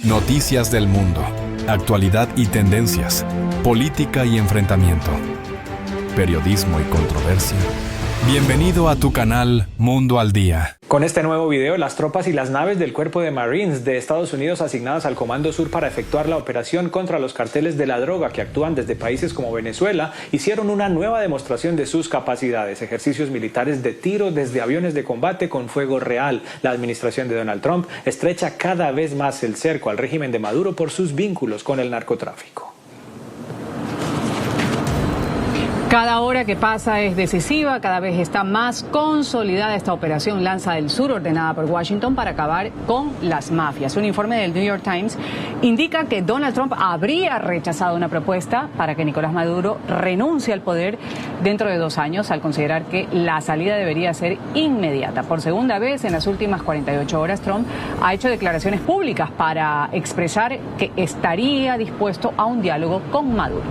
Noticias del mundo, actualidad y tendencias, política y enfrentamiento, periodismo y controversia. Bienvenido a tu canal Mundo al Día. Con este nuevo video, las tropas y las naves del Cuerpo de Marines de Estados Unidos asignadas al Comando Sur para efectuar la operación contra los carteles de la droga que actúan desde países como Venezuela hicieron una nueva demostración de sus capacidades, ejercicios militares de tiro desde aviones de combate con fuego real. La administración de Donald Trump estrecha cada vez más el cerco al régimen de Maduro por sus vínculos con el narcotráfico. Cada hora que pasa es decisiva, cada vez está más consolidada esta operación Lanza del Sur ordenada por Washington para acabar con las mafias. Un informe del New York Times indica que Donald Trump habría rechazado una propuesta para que Nicolás Maduro renuncie al poder dentro de 2 años al considerar que la salida debería ser inmediata. Por segunda vez en las últimas 48 horas, Trump ha hecho declaraciones públicas para expresar que estaría dispuesto a un diálogo con Maduro.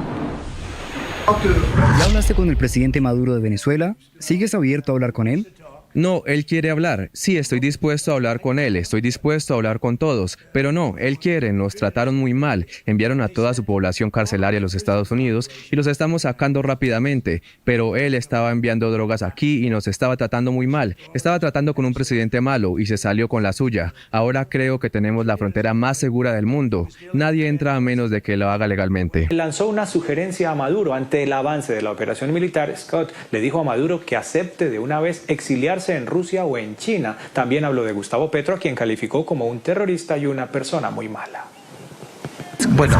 ¿Ya hablaste con el presidente Maduro de Venezuela? ¿Sigues abierto a hablar con él? No, él quiere hablar. Sí, estoy dispuesto a hablar con él, estoy dispuesto a hablar con todos. Pero no, él quiere, nos trataron muy mal. Enviaron a toda su población carcelaria a los Estados Unidos y los estamos sacando rápidamente. Pero él estaba enviando drogas aquí y nos estaba tratando muy mal. Estaba tratando con un presidente malo y se salió con la suya. Ahora creo que tenemos la frontera más segura del mundo. Nadie entra a menos de que lo haga legalmente. Lanzó una sugerencia a Maduro ante el avance de la operación militar. Scott le dijo a Maduro que acepte de una vez exiliarse en Rusia o en China. También habló de Gustavo Petro, a quien calificó como un terrorista y una persona muy mala. Bueno,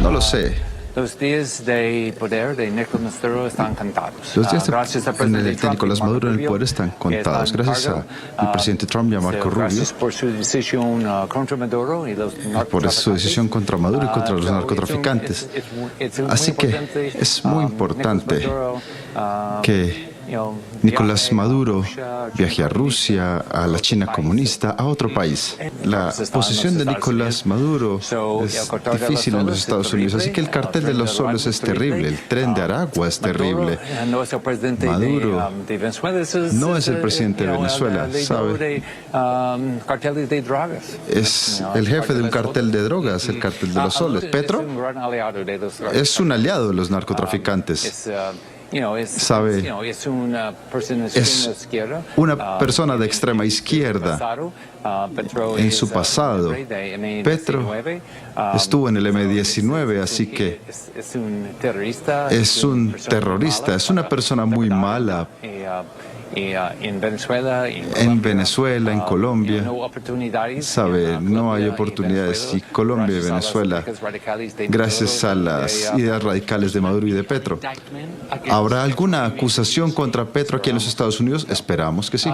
no lo sé. Los días de poder de Nicolás Maduro están contados. Los días de Nicolás Maduro en el poder están contados. Gracias al presidente Trump y a Marco Rubio. Gracias por su decisión contra Maduro y los por su decisión contra Maduro y contra los narcotraficantes. Así que es muy importante que Nicolás Maduro viaje a Rusia, a la China comunista, a otro país. La posición de Nicolás Maduro es difícil en los Estados Unidos, así que el cartel de los soles es terrible, el tren de Aragua es terrible. Maduro no es el presidente de Venezuela, ¿sabe? Es el jefe de un cartel de drogas, el cartel de los soles. Petro es un aliado de los narcotraficantes. ¿Sabe? Es una persona de extrema izquierda. En su pasado, Petro estuvo en el M-19, así que es un terrorista, es una persona muy mala. En Venezuela, en Colombia, sabe, no hay oportunidades. Y Colombia y Venezuela, gracias a las ideas radicales de Maduro y de Petro. ¿Habrá alguna acusación contra Petro aquí en los Estados Unidos? Esperamos que sí.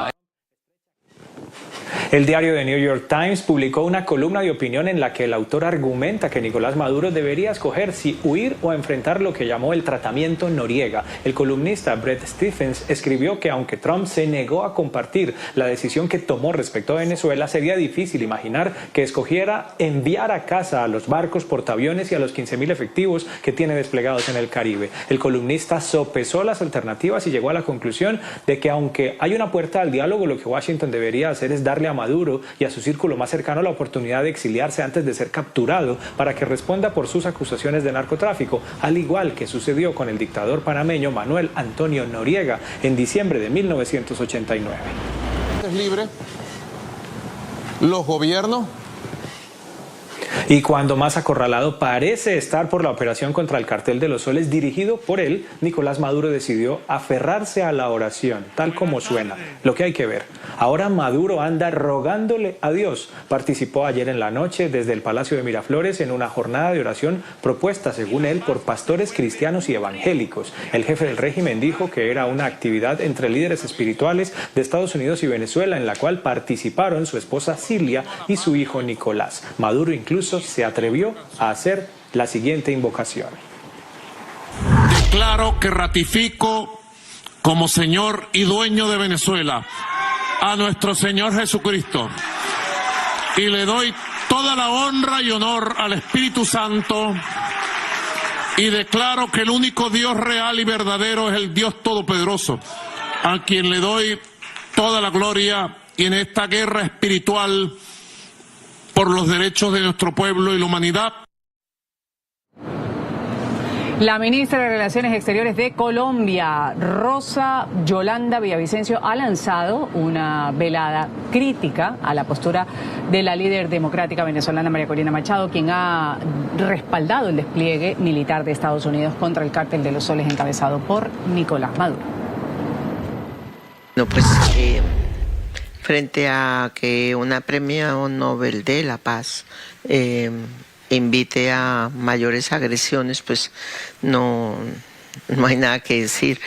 El diario The New York Times publicó una columna de opinión en la que el autor argumenta que Nicolás Maduro debería escoger si huir o enfrentar lo que llamó el tratamiento Noriega. El columnista Bret Stephens escribió que aunque Trump se negó a compartir la decisión que tomó respecto a Venezuela, sería difícil imaginar que escogiera enviar a casa a los barcos portaaviones y a los 15.000 efectivos que tiene desplegados en el Caribe. El columnista sopesó las alternativas y llegó a la conclusión de que aunque hay una puerta al diálogo, lo que Washington debería hacer es darle a Maduro y a su círculo más cercano la oportunidad de exiliarse antes de ser capturado para que responda por sus acusaciones de narcotráfico, al igual que sucedió con el dictador panameño Manuel Antonio Noriega en diciembre de 1989. Es libre, los gobiernos. Y cuando más acorralado parece estar por la operación contra el cartel de los soles dirigido por él, Nicolás Maduro decidió aferrarse a la oración, tal como suena. Lo que hay que ver. Ahora Maduro anda rogándole a Dios. Participó ayer en la noche desde el Palacio de Miraflores en una jornada de oración propuesta, según él, por pastores cristianos y evangélicos. El jefe del régimen dijo que era una actividad entre líderes espirituales de Estados Unidos y Venezuela en la cual participaron su esposa Cilia y su hijo Nicolás. Maduro incluso se atrevió a hacer la siguiente invocación. Declaro que ratifico como Señor y dueño de Venezuela a nuestro Señor Jesucristo y le doy toda la honra y honor al Espíritu Santo y declaro que el único Dios real y verdadero es el Dios Todopoderoso, a quien le doy toda la gloria, y en esta guerra espiritual por los derechos de nuestro pueblo y la humanidad. La ministra de Relaciones Exteriores de Colombia, Rosa Yolanda Villavicencio, ha lanzado una velada crítica a la postura de la líder democrática venezolana María Corina Machado, quien ha respaldado el despliegue militar de Estados Unidos contra el Cártel de los Soles encabezado por Nicolás Maduro. No, pues frente a que una premio Nobel de la Paz invite a mayores agresiones, pues no hay nada que decir.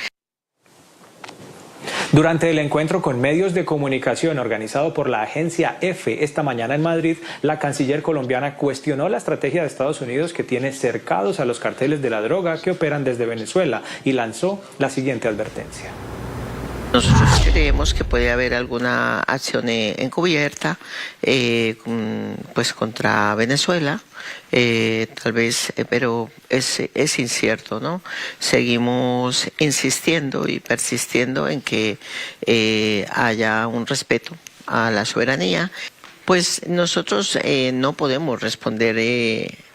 Durante el encuentro con medios de comunicación organizado por la agencia EFE esta mañana en Madrid, la canciller colombiana cuestionó la estrategia de Estados Unidos que tiene cercados a los carteles de la droga que operan desde Venezuela y lanzó la siguiente advertencia. Nosotros creemos que puede haber alguna acción encubierta pues contra Venezuela, tal vez, pero es incierto, ¿no? Seguimos insistiendo y persistiendo en que haya un respeto a la soberanía. Pues nosotros no podemos responder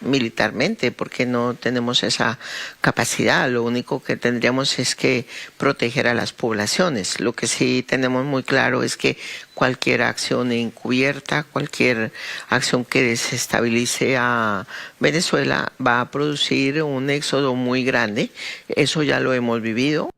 militarmente porque no tenemos esa capacidad. Lo único que tendríamos es que proteger a las poblaciones. Lo que sí tenemos muy claro es que cualquier acción encubierta, cualquier acción que desestabilice a Venezuela va a producir un éxodo muy grande. Eso ya lo hemos vivido.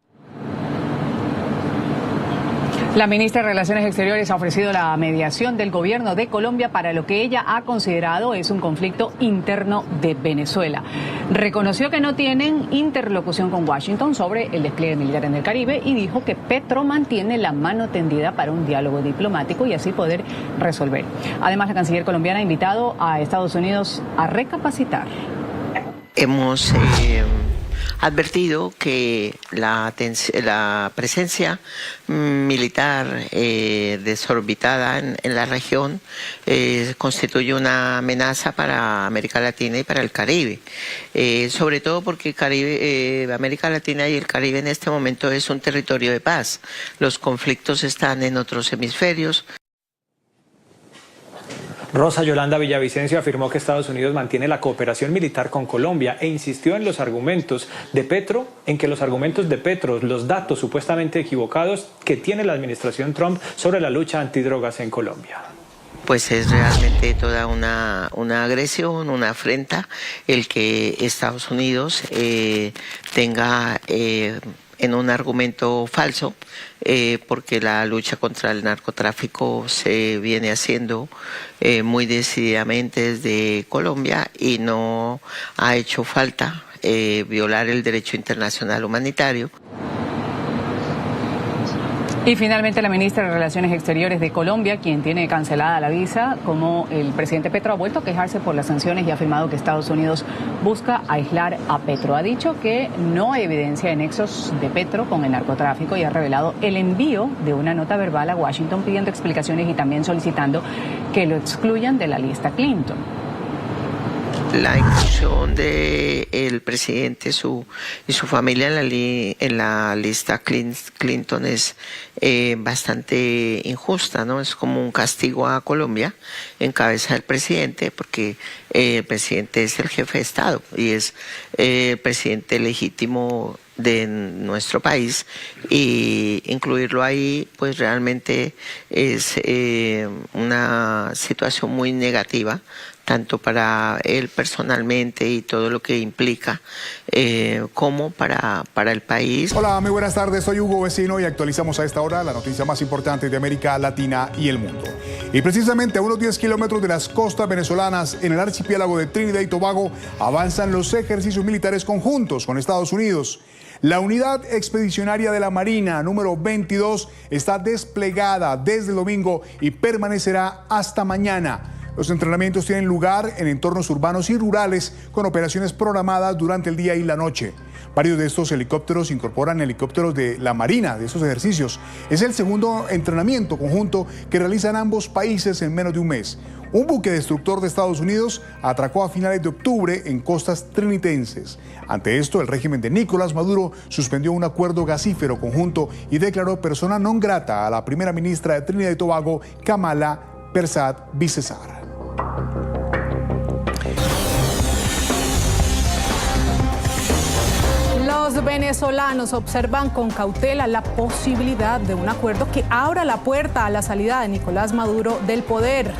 La ministra de Relaciones Exteriores ha ofrecido la mediación del gobierno de Colombia para lo que ella ha considerado es un conflicto interno de Venezuela. Reconoció que no tienen interlocución con Washington sobre el despliegue militar en el Caribe y dijo que Petro mantiene la mano tendida para un diálogo diplomático y así poder resolver. Además, la canciller colombiana ha invitado a Estados Unidos a recapacitar. Hemos advertido que la presencia militar desorbitada en la región constituye una amenaza para América Latina y para el Caribe, sobre todo porque América Latina y el Caribe en este momento es un territorio de paz. Los conflictos están en otros hemisferios. Rosa Yolanda Villavicencio afirmó que Estados Unidos mantiene la cooperación militar con Colombia e insistió en los argumentos de Petro, los datos supuestamente equivocados que tiene la administración Trump sobre la lucha antidrogas en Colombia. Pues es realmente toda una agresión, una afrenta el que Estados Unidos tenga en un argumento falso, porque la lucha contra el narcotráfico se viene haciendo muy decididamente desde Colombia y no ha hecho falta violar el derecho internacional humanitario. Y finalmente la ministra de Relaciones Exteriores de Colombia, quien tiene cancelada la visa, como el presidente Petro ha vuelto a quejarse por las sanciones y ha afirmado que Estados Unidos busca aislar a Petro. Ha dicho que no hay evidencia de nexos de Petro con el narcotráfico y ha revelado el envío de una nota verbal a Washington pidiendo explicaciones y también solicitando que lo excluyan de la lista Clinton. La inclusión del presidente y su familia en la lista Clinton es bastante injusta, ¿no? Es como un castigo a Colombia en cabeza del presidente, porque el presidente es el jefe de Estado y es el presidente legítimo de nuestro país, y incluirlo ahí pues realmente es una situación muy negativa, tanto para él personalmente y todo lo que implica, como para el país. Hola, muy buenas tardes, soy Hugo Vecino y actualizamos a esta hora la noticia más importante de América Latina y el mundo. Y precisamente a unos 10 kilómetros de las costas venezolanas, en el archipiélago de Trinidad y Tobago, avanzan los ejercicios militares conjuntos con Estados Unidos. La unidad expedicionaria de la Marina número 22 está desplegada desde el domingo y permanecerá hasta mañana. Los entrenamientos tienen lugar en entornos urbanos y rurales con operaciones programadas durante el día y la noche. Varios de estos helicópteros incorporan helicópteros de la Marina de estos ejercicios. Es el segundo entrenamiento conjunto que realizan ambos países en menos de un mes. Un buque destructor de Estados Unidos atracó a finales de octubre en costas trinitenses. Ante esto, el régimen de Nicolás Maduro suspendió un acuerdo gasífero conjunto y declaró persona non grata a la primera ministra de Trinidad y Tobago, Kamala Persad Bissessar. Los venezolanos observan con cautela la posibilidad de un acuerdo que abra la puerta a la salida de Nicolás Maduro del poder.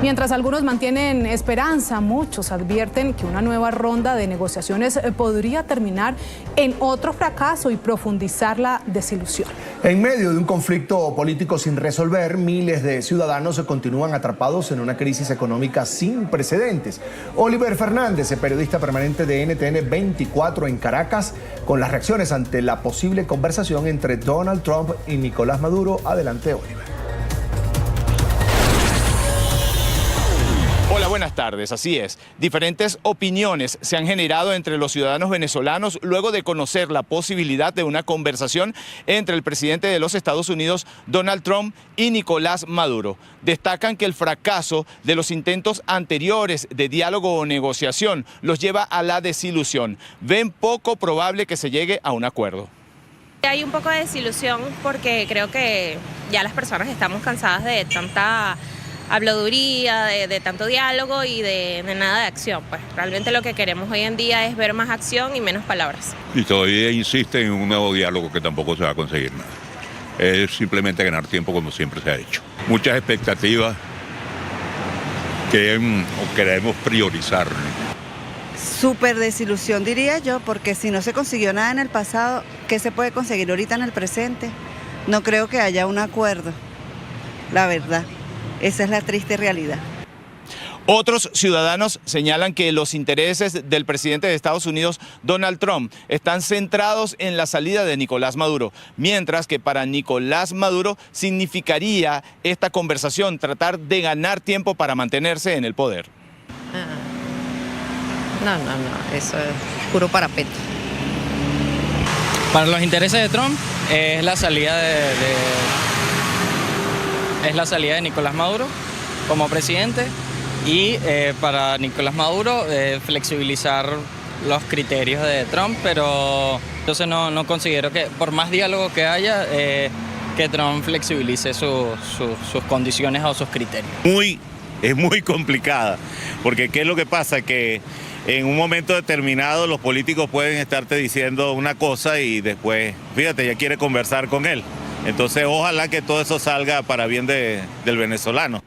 Mientras algunos mantienen esperanza, muchos advierten que una nueva ronda de negociaciones podría terminar en otro fracaso y profundizar la desilusión. En medio de un conflicto político sin resolver, miles de ciudadanos se continúan atrapados en una crisis económica sin precedentes. Oliver Fernández, periodista permanente de NTN 24 en Caracas, con las reacciones ante la posible conversación entre Donald Trump y Nicolás Maduro. Adelante, Oliver. Hola, buenas tardes. Así es. Diferentes opiniones se han generado entre los ciudadanos venezolanos luego de conocer la posibilidad de una conversación entre el presidente de los Estados Unidos, Donald Trump, y Nicolás Maduro. Destacan que el fracaso de los intentos anteriores de diálogo o negociación los lleva a la desilusión. Ven poco probable que se llegue a un acuerdo. Hay un poco de desilusión porque creo que ya las personas estamos cansadas de tanta habladuría, de tanto diálogo y de nada de acción. Pues realmente lo que queremos hoy en día es ver más acción y menos palabras. Y todavía insiste en un nuevo diálogo que tampoco se va a conseguir nada. Es simplemente ganar tiempo como siempre se ha hecho. Muchas expectativas que queremos priorizar, ¿no? Súper desilusión, diría yo, porque si no se consiguió nada en el pasado, ¿qué se puede conseguir ahorita en el presente? No creo que haya un acuerdo, la verdad. Esa es la triste realidad. Otros ciudadanos señalan que los intereses del presidente de Estados Unidos, Donald Trump, están centrados en la salida de Nicolás Maduro, mientras que para Nicolás Maduro significaría esta conversación tratar de ganar tiempo para mantenerse en el poder. No, eso es puro parapeto. Para los intereses de Trump es la salida de Nicolás Maduro como presidente y para Nicolás Maduro flexibilizar los criterios de Trump, pero entonces no considero que por más diálogo que haya que Trump flexibilice sus condiciones o sus criterios. Es muy complicada, porque ¿qué es lo que pasa? Que en un momento determinado los políticos pueden estarte diciendo una cosa y después, fíjate, ya quiere conversar con él. Entonces, ojalá que todo eso salga para bien del venezolano.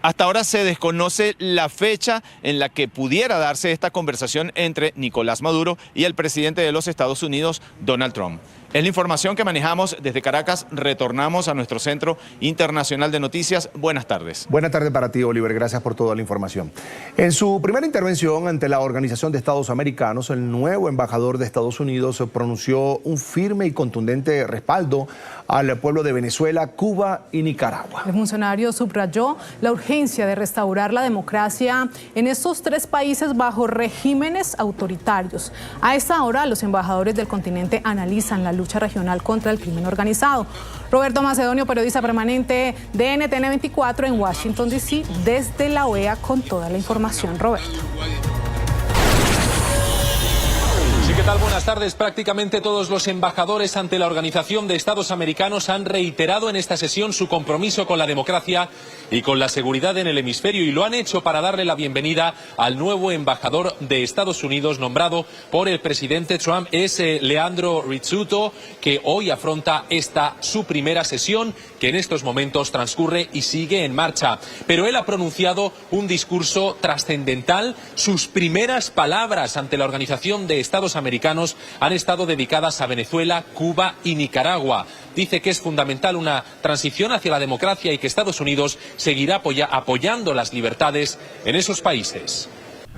Hasta ahora se desconoce la fecha en la que pudiera darse esta conversación entre Nicolás Maduro y el presidente de los Estados Unidos, Donald Trump. Es la información que manejamos desde Caracas. Retornamos a nuestro Centro Internacional de Noticias. Buenas tardes. Buenas tardes para ti, Oliver. Gracias por toda la información. En su primera intervención ante la Organización de Estados Americanos, el nuevo embajador de Estados Unidos pronunció un firme y contundente respaldo al pueblo de Venezuela, Cuba y Nicaragua. El funcionario subrayó la urgencia de restaurar la democracia en estos tres países bajo regímenes autoritarios. A esta hora, los embajadores del continente analizan la lucha regional contra el crimen organizado. Roberto Macedonio, periodista permanente de NTN 24 en Washington, D.C., desde la OEA con toda la información. Roberto. Sí, ¿qué tal? Buenas tardes. Prácticamente todos los embajadores ante la Organización de Estados Americanos han reiterado en esta sesión su compromiso con la democracia y con la seguridad en el hemisferio, y lo han hecho para darle la bienvenida al nuevo embajador de Estados Unidos nombrado por el presidente Trump. Es Leandro Rizzuto, que hoy afronta su primera sesión, que en estos momentos transcurre y sigue en marcha. Pero él ha pronunciado un discurso trascendental. Sus primeras palabras ante la Organización de Estados Americanos han estado dedicadas a Venezuela, Cuba y Nicaragua. Dice que es fundamental una transición hacia la democracia y que Estados Unidos seguirá apoyando las libertades en esos países.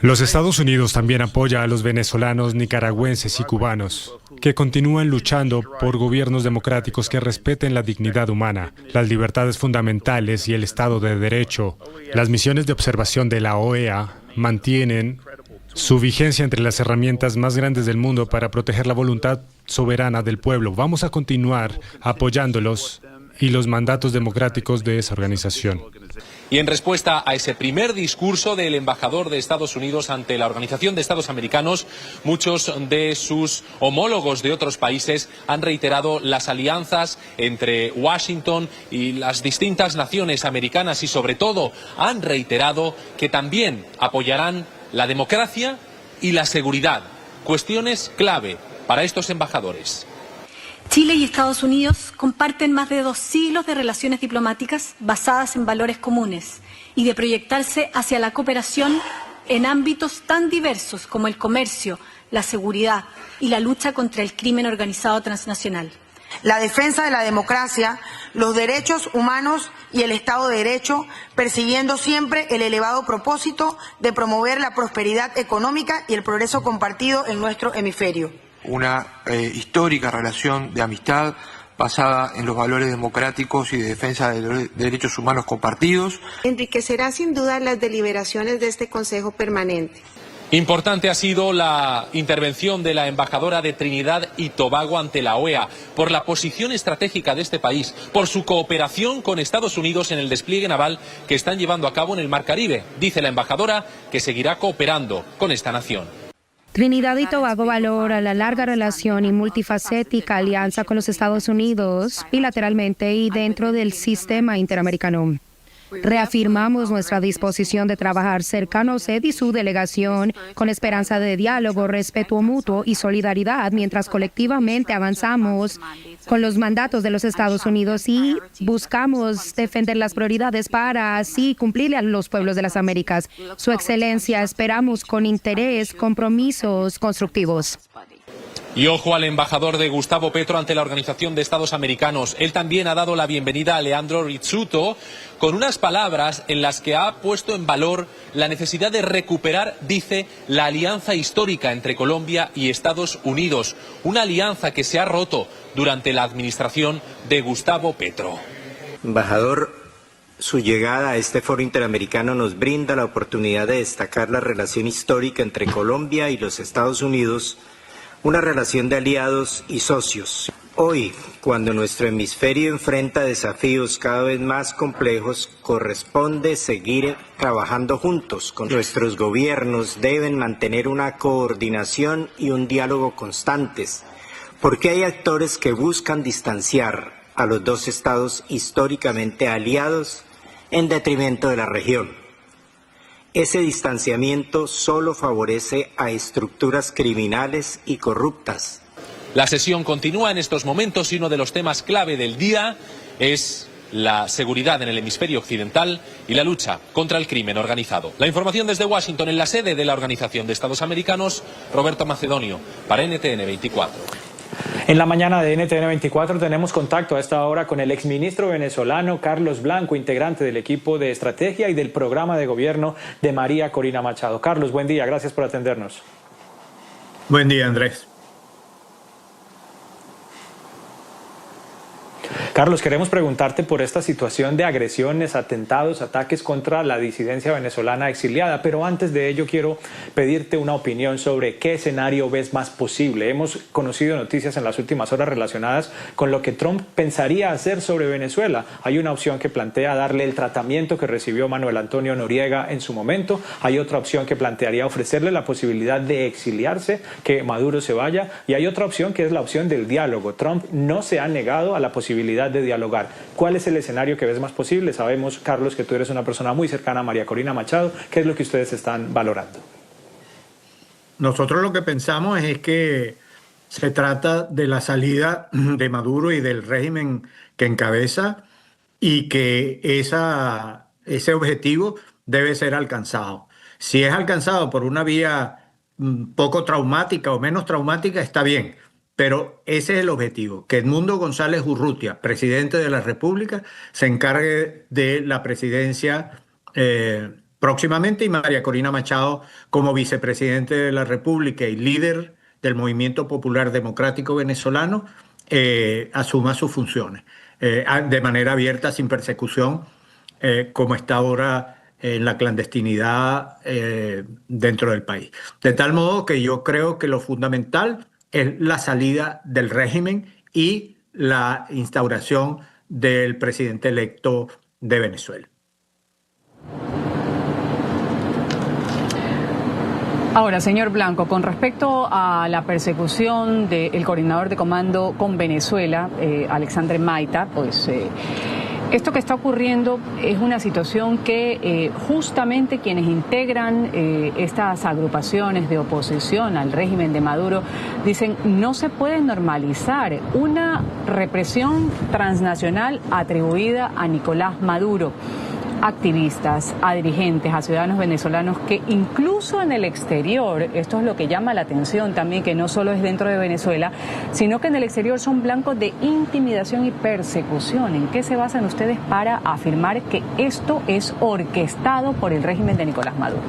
Los Estados Unidos también apoya a los venezolanos, nicaragüenses y cubanos, que continúan luchando por gobiernos democráticos que respeten la dignidad humana, las libertades fundamentales y el Estado de Derecho. Las misiones de observación de la OEA mantienen su vigencia entre las herramientas más grandes del mundo para proteger la voluntad soberana del pueblo. Vamos a continuar apoyándolos y los mandatos democráticos de esa organización. Y en respuesta a ese primer discurso del embajador de Estados Unidos ante la Organización de Estados Americanos, muchos de sus homólogos de otros países han reiterado las alianzas entre Washington y las distintas naciones americanas y sobre todo han reiterado que también apoyarán la democracia y la seguridad, cuestiones clave para estos embajadores. Chile y Estados Unidos comparten más de 2 siglos de relaciones diplomáticas basadas en valores comunes y de proyectarse hacia la cooperación en ámbitos tan diversos como el comercio, la seguridad y la lucha contra el crimen organizado transnacional. La defensa de la democracia, los derechos humanos y el Estado de Derecho, persiguiendo siempre el elevado propósito de promover la prosperidad económica y el progreso compartido en nuestro hemisferio. Una histórica relación de amistad basada en los valores democráticos y de defensa de los derechos humanos compartidos. Enriquecerá sin duda las deliberaciones de este Consejo Permanente. Importante ha sido la intervención de la embajadora de Trinidad y Tobago ante la OEA por la posición estratégica de este país, por su cooperación con Estados Unidos en el despliegue naval que están llevando a cabo en el Mar Caribe. Dice la embajadora que seguirá cooperando con esta nación. Trinidad y Tobago valora la larga relación y multifacética alianza con los Estados Unidos bilateralmente y dentro del sistema interamericano. Reafirmamos nuestra disposición de trabajar cercanos y su delegación con esperanza de diálogo, respeto mutuo y solidaridad mientras colectivamente avanzamos con los mandatos de los Estados Unidos y buscamos defender las prioridades para así cumplirle a los pueblos de las Américas. Su Excelencia, esperamos con interés compromisos constructivos. Y ojo al embajador de Gustavo Petro ante la Organización de Estados Americanos. Él también ha dado la bienvenida a Leandro Rizzuto con unas palabras en las que ha puesto en valor la necesidad de recuperar, dice, la alianza histórica entre Colombia y Estados Unidos. Una alianza que se ha roto durante la administración de Gustavo Petro. Embajador, su llegada a este foro interamericano nos brinda la oportunidad de destacar la relación histórica entre Colombia y los Estados Unidos, una relación de aliados y socios. Hoy, cuando nuestro hemisferio enfrenta desafíos cada vez más complejos, corresponde seguir trabajando juntos. Con nuestros gobiernos deben mantener una coordinación y un diálogo constantes, porque hay actores que buscan distanciar a los dos estados históricamente aliados en detrimento de la región. Ese distanciamiento solo favorece a estructuras criminales y corruptas. La sesión continúa en estos momentos y uno de los temas clave del día es la seguridad en el hemisferio occidental y la lucha contra el crimen organizado. La información desde Washington, en la sede de la Organización de Estados Americanos, Roberto Macedonio, para NTN 24. En la mañana de NTN 24 tenemos contacto a esta hora con el exministro venezolano Carlos Blanco, integrante del equipo de estrategia y del programa de gobierno de María Corina Machado. Carlos, buen día, gracias por atendernos. Buen día, Andrés. Carlos, queremos preguntarte por esta situación de agresiones, atentados, ataques contra la disidencia venezolana exiliada, pero antes de ello quiero pedirte una opinión sobre qué escenario ves más posible. Hemos conocido noticias en las últimas horas relacionadas con lo que Trump pensaría hacer sobre Venezuela. Hay una opción que plantea darle el tratamiento que recibió Manuel Antonio Noriega en su momento. Hay otra opción que plantearía ofrecerle la posibilidad de exiliarse, que Maduro se vaya. Y hay otra opción que es la opción del diálogo. Trump no se ha negado a la posibilidad de dialogar. ¿Cuál es el escenario que ves más posible? Sabemos, Carlos, que tú eres una persona muy cercana a María Corina Machado. ¿Qué es lo que ustedes están valorando? Nosotros lo que pensamos es que se trata de la salida de Maduro y del régimen que encabeza y que ese objetivo debe ser alcanzado. Si es alcanzado por una vía poco traumática o menos traumática, está bien. Pero ese es el objetivo, que Edmundo González Urrutia, presidente de la República, se encargue de la presidencia próximamente y María Corina Machado, como vicepresidente de la República y líder del Movimiento Popular Democrático Venezolano, asuma sus funciones de manera abierta, sin persecución, como está ahora en la clandestinidad dentro del país. De tal modo que yo creo que lo fundamental es la salida del régimen y la instauración del presidente electo de Venezuela. Ahora, señor Blanco, con respecto a la persecución del coordinador de comando con Venezuela, Alexandre Maita, pues esto que está ocurriendo es una situación que justamente quienes integran estas agrupaciones de oposición al régimen de Maduro dicen no se puede normalizar una represión transnacional atribuida a Nicolás Maduro. Activistas, a dirigentes, a ciudadanos venezolanos que incluso en el exterior, esto es lo que llama la atención también, que no solo es dentro de Venezuela, sino que en el exterior son blancos de intimidación y persecución. ¿En qué se basan ustedes para afirmar que esto es orquestado por el régimen de Nicolás Maduro?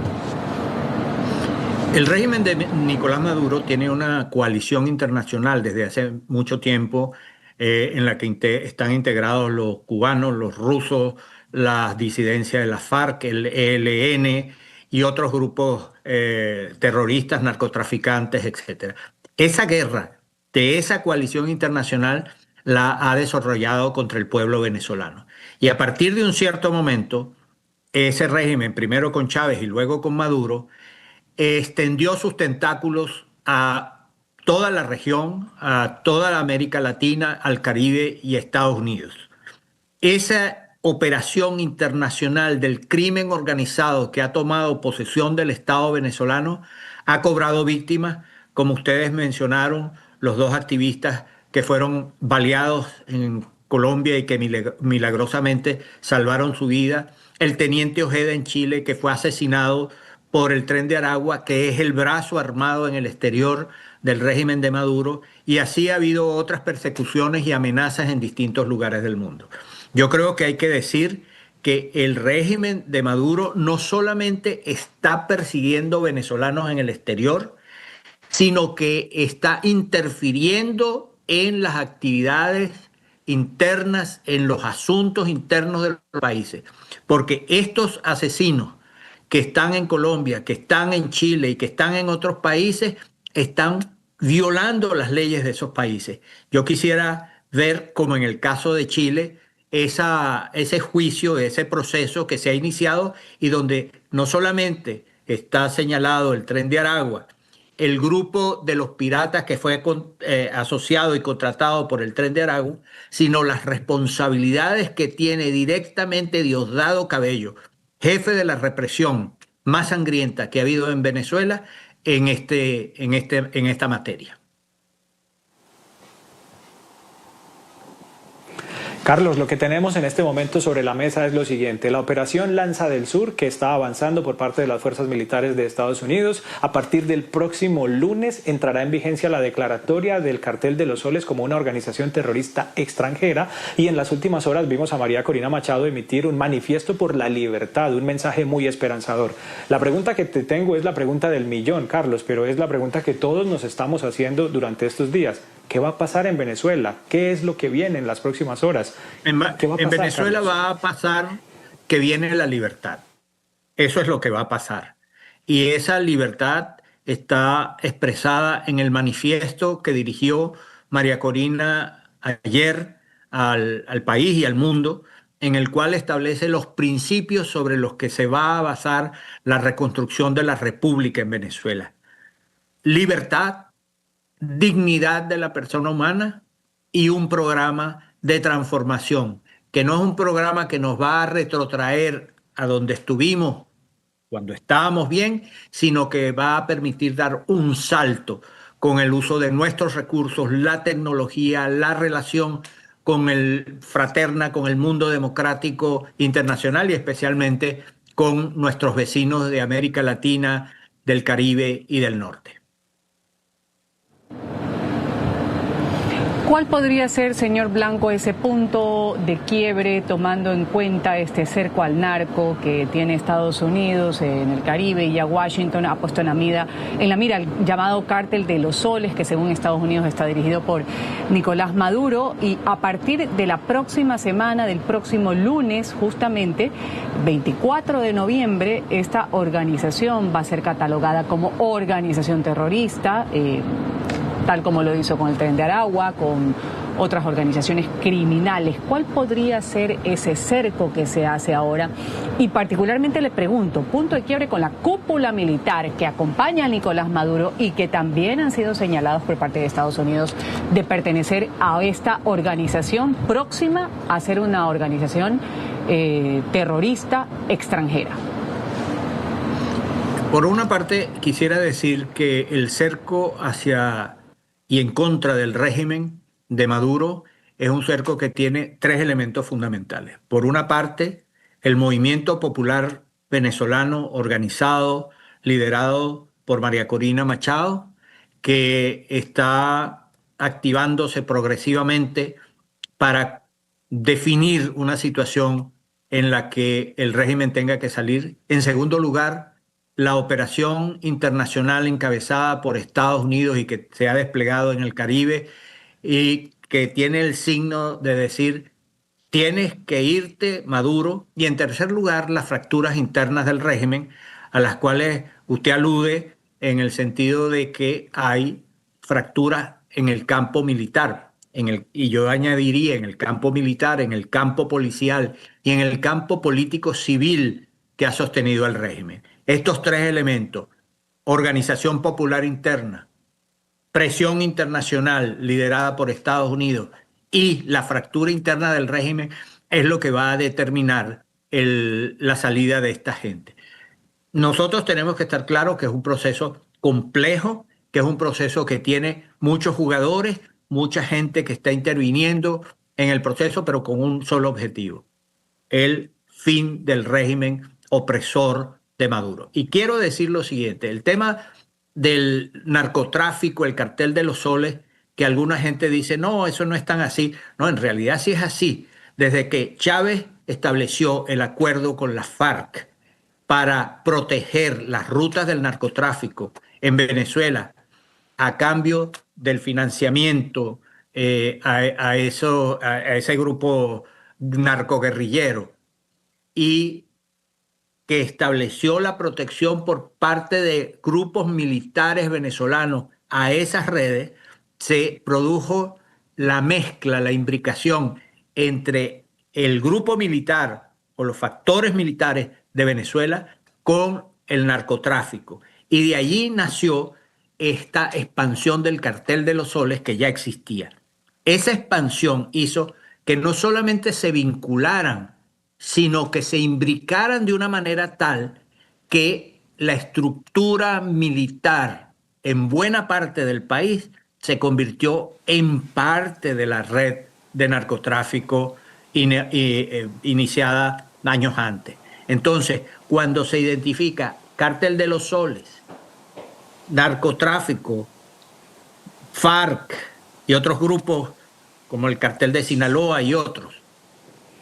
El régimen de Nicolás Maduro tiene una coalición internacional desde hace mucho tiempo en la que están integrados los cubanos, los rusos, las disidencias de la FARC, el ELN y otros grupos terroristas, narcotraficantes, etc. Esa guerra de esa coalición internacional la ha desarrollado contra el pueblo venezolano. Y a partir de un cierto momento, ese régimen, primero con Chávez y luego con Maduro, extendió sus tentáculos a toda la región, a toda la América Latina, al Caribe y a Estados Unidos. Esa operación internacional del crimen organizado que ha tomado posesión del Estado venezolano ha cobrado víctimas, como ustedes mencionaron, los dos activistas que fueron baleados en Colombia y que milagrosamente salvaron su vida, el teniente Ojeda en Chile que fue asesinado por el Tren de Aragua, que es el brazo armado en el exterior del régimen de Maduro, y así ha habido otras persecuciones y amenazas en distintos lugares del mundo. Yo creo que hay que decir que el régimen de Maduro no solamente está persiguiendo venezolanos en el exterior, sino que está interfiriendo en las actividades internas, en los asuntos internos de los países. Porque estos asesinos que están en Colombia, que están en Chile y que están en otros países, están violando las leyes de esos países. Yo quisiera ver, como en el caso de Chile, ese juicio, ese proceso que se ha iniciado y donde no solamente está señalado el Tren de Aragua, el grupo de los piratas que fue asociado y contratado por el Tren de Aragua, sino las responsabilidades que tiene directamente Diosdado Cabello, jefe de la represión más sangrienta que ha habido en Venezuela en esta materia. Carlos, lo que tenemos en este momento sobre la mesa es lo siguiente. La operación Lanza del Sur, que está avanzando por parte de las fuerzas militares de Estados Unidos, a partir del próximo lunes entrará en vigencia la declaratoria del Cartel de los Soles como una organización terrorista extranjera, y en las últimas horas vimos a María Corina Machado emitir un manifiesto por la libertad, un mensaje muy esperanzador. La pregunta que te tengo es la pregunta del millón, Carlos, pero es la pregunta que todos nos estamos haciendo durante estos días. ¿Qué va a pasar en Venezuela? ¿Qué es lo que viene en las próximas horas? En Venezuela va a pasar que viene la libertad. Eso es lo que va a pasar. Y esa libertad está expresada en el manifiesto que dirigió María Corina ayer al país y al mundo, en el cual establece los principios sobre los que se va a basar la reconstrucción de la República en Venezuela. Libertad, dignidad de la persona humana y un programa de transformación, que no es un programa que nos va a retrotraer a donde estuvimos cuando estábamos bien, sino que va a permitir dar un salto con el uso de nuestros recursos, la tecnología, la relación con el fraterna, con el mundo democrático internacional y especialmente con nuestros vecinos de América Latina, del Caribe y del Norte. ¿Cuál podría ser, señor Blanco, ese punto de quiebre tomando en cuenta este cerco al narco que tiene Estados Unidos en el Caribe y ya Washington ha puesto en la mira el llamado Cártel de los Soles, que según Estados Unidos está dirigido por Nicolás Maduro, y a partir de la próxima semana, del próximo lunes, justamente 24 de noviembre, esta organización va a ser catalogada como organización terrorista, tal como lo hizo con el Tren de Aragua, con otras organizaciones criminales. ¿Cuál podría ser ese cerco que se hace ahora? Y particularmente le pregunto, punto de quiebre con la cúpula militar que acompaña a Nicolás Maduro y que también han sido señalados por parte de Estados Unidos de pertenecer a esta organización próxima a ser una organización terrorista extranjera. Por una parte, quisiera decir que el cerco hacia y en contra del régimen de Maduro es un cerco que tiene tres elementos fundamentales. Por una parte, el movimiento popular venezolano organizado, liderado por María Corina Machado, que está activándose progresivamente para definir una situación en la que el régimen tenga que salir. En segundo lugar, la operación internacional encabezada por Estados Unidos y que se ha desplegado en el Caribe y que tiene el signo de decir, tienes que irte, Maduro. Y en tercer lugar, las fracturas internas del régimen, a las cuales usted alude en el sentido de que hay fracturas en el campo militar. Y yo añadiría en el campo militar, en el campo policial y en el campo político civil que ha sostenido el régimen. Estos tres elementos, organización popular interna, presión internacional liderada por Estados Unidos y la fractura interna del régimen, es lo que va a determinar la salida de esta gente. Nosotros tenemos que estar claros que es un proceso complejo, que es un proceso que tiene muchos jugadores, mucha gente que está interviniendo en el proceso, pero con un solo objetivo: el fin del régimen opresor de Maduro. Y quiero decir lo siguiente: el tema del narcotráfico, el cartel de los soles, que alguna gente dice, no, eso no es tan así. No, en realidad sí es así. Desde que Chávez estableció el acuerdo con las FARC para proteger las rutas del narcotráfico en Venezuela, a cambio del financiamiento a ese grupo narcoguerrillero, y que estableció la protección por parte de grupos militares venezolanos a esas redes, se produjo la mezcla, la imbricación entre el grupo militar o los factores militares de Venezuela con el narcotráfico. Y de allí nació esta expansión del cartel de los soles que ya existía. Esa expansión hizo que no solamente se vincularan, sino que se imbricaran de una manera tal que la estructura militar en buena parte del país se convirtió en parte de la red de narcotráfico iniciada años antes. Entonces, cuando se identifica Cártel de los Soles, narcotráfico, FARC y otros grupos como el Cartel de Sinaloa y otros,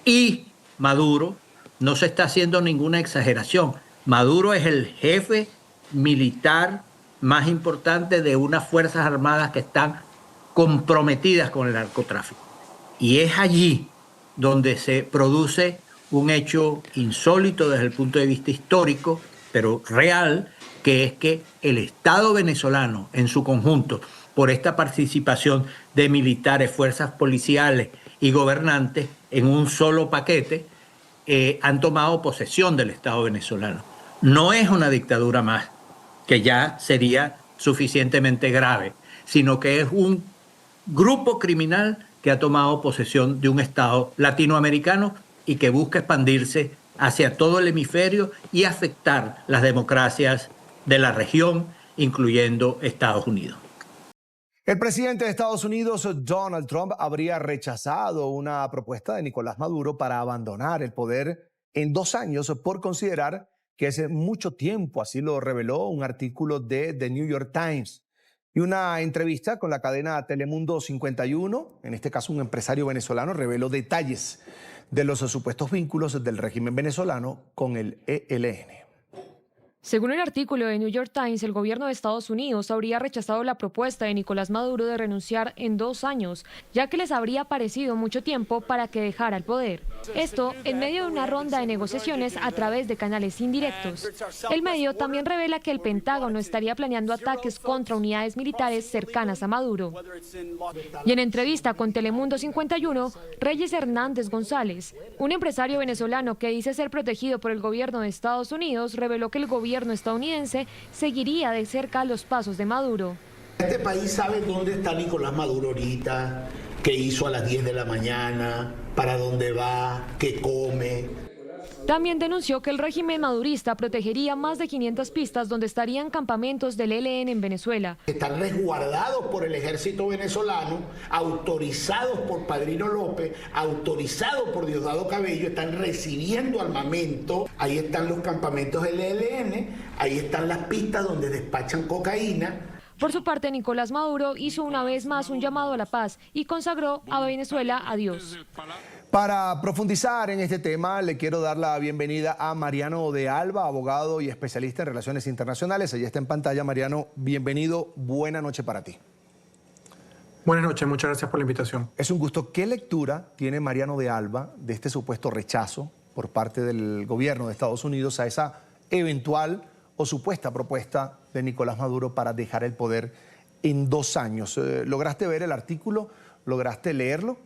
y Maduro, no se está haciendo ninguna exageración. Maduro es el jefe militar más importante de unas fuerzas armadas que están comprometidas con el narcotráfico. Y es allí donde se produce un hecho insólito desde el punto de vista histórico, pero real, que es que el Estado venezolano en su conjunto, por esta participación de militares, fuerzas policiales y gobernantes en un solo paquete, han tomado posesión del Estado venezolano. No es una dictadura más, que ya sería suficientemente grave, sino que es un grupo criminal que ha tomado posesión de un Estado latinoamericano y que busca expandirse hacia todo el hemisferio y afectar las democracias de la región, incluyendo Estados Unidos. El presidente de Estados Unidos, Donald Trump, habría rechazado una propuesta de Nicolás Maduro para abandonar el poder en 2 años por considerar que es mucho tiempo. Así lo reveló un artículo de The New York Times y una entrevista con la cadena Telemundo 51. En este caso, un empresario venezolano reveló detalles de los supuestos vínculos del régimen venezolano con el ELN. Según el artículo de New York Times, el gobierno de Estados Unidos habría rechazado la propuesta de Nicolás Maduro de renunciar en 2 años, ya que les habría parecido mucho tiempo para que dejara el poder. Esto en medio de una ronda de negociaciones a través de canales indirectos. El medio también revela que el Pentágono estaría planeando ataques contra unidades militares cercanas a Maduro. Y en entrevista con Telemundo 51, Reyes Hernández González, un empresario venezolano que dice ser protegido por el gobierno de Estados Unidos, reveló que el gobierno estadounidense seguiría de cerca los pasos de Maduro. Este país sabe dónde está Nicolás Maduro ahorita, qué hizo a las 10 de la mañana, para dónde va, qué come. También denunció que el régimen madurista protegería más de 500 pistas donde estarían campamentos del ELN en Venezuela. Están resguardados por el ejército venezolano, autorizados por Padrino López, autorizados por Diosdado Cabello, están recibiendo armamento. Ahí están los campamentos del ELN, ahí están las pistas donde despachan cocaína. Por su parte, Nicolás Maduro hizo una vez más un llamado a la paz y consagró a Venezuela a Dios. Para profundizar en este tema, le quiero dar la bienvenida a Mariano de Alba, abogado y especialista en relaciones internacionales. Allí está en pantalla. Mariano, bienvenido. Buena noche para ti. Buenas noches, muchas gracias por la invitación. Es un gusto. ¿Qué lectura tiene Mariano de Alba de este supuesto rechazo por parte del gobierno de Estados Unidos a esa eventual o supuesta propuesta de Nicolás Maduro para dejar el poder en 2 años? ¿Lograste ver el artículo? ¿Lograste leerlo?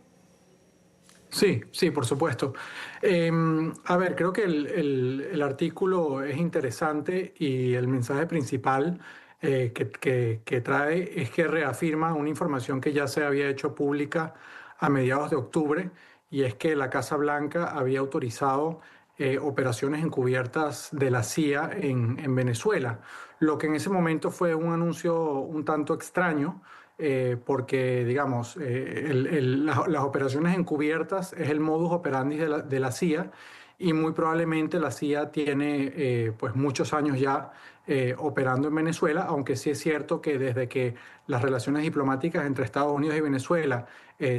Sí, por supuesto. A ver, creo que el artículo es interesante y el mensaje principal que trae es que reafirma una información que ya se había hecho pública a mediados de octubre, y es que la Casa Blanca había autorizado operaciones encubiertas de la CIA en Venezuela, lo que en ese momento fue un anuncio un tanto extraño, porque, digamos, las operaciones encubiertas es el modus operandi de la CIA, y muy probablemente la CIA tiene pues muchos años ya operando en Venezuela, aunque sí es cierto que desde que las relaciones diplomáticas entre Estados Unidos y Venezuela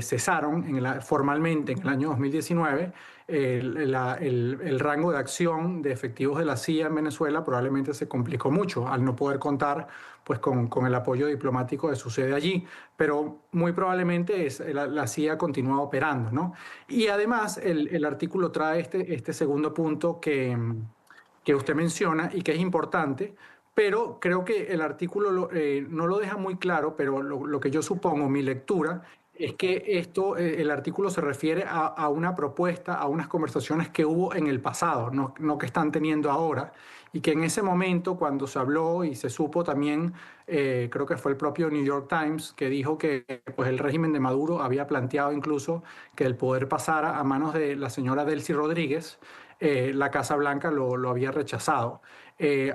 cesaron formalmente en el año 2019, el rango de acción de efectivos de la CIA en Venezuela probablemente se complicó mucho al no poder contar pues con el apoyo diplomático que sucede allí, pero muy probablemente la CIA continúa operando, ¿no? Y además el artículo trae este segundo punto que usted menciona y que es importante, pero creo que el artículo no lo deja muy claro, pero lo que yo supongo, mi lectura, es que el artículo se refiere a una propuesta, a unas conversaciones que hubo en el pasado, no que están teniendo ahora, y que en ese momento, cuando se habló y se supo también, creo que fue el propio New York Times que dijo que pues, el régimen de Maduro había planteado incluso que el poder pasara a manos de la señora Delcy Rodríguez. La Casa Blanca lo había rechazado.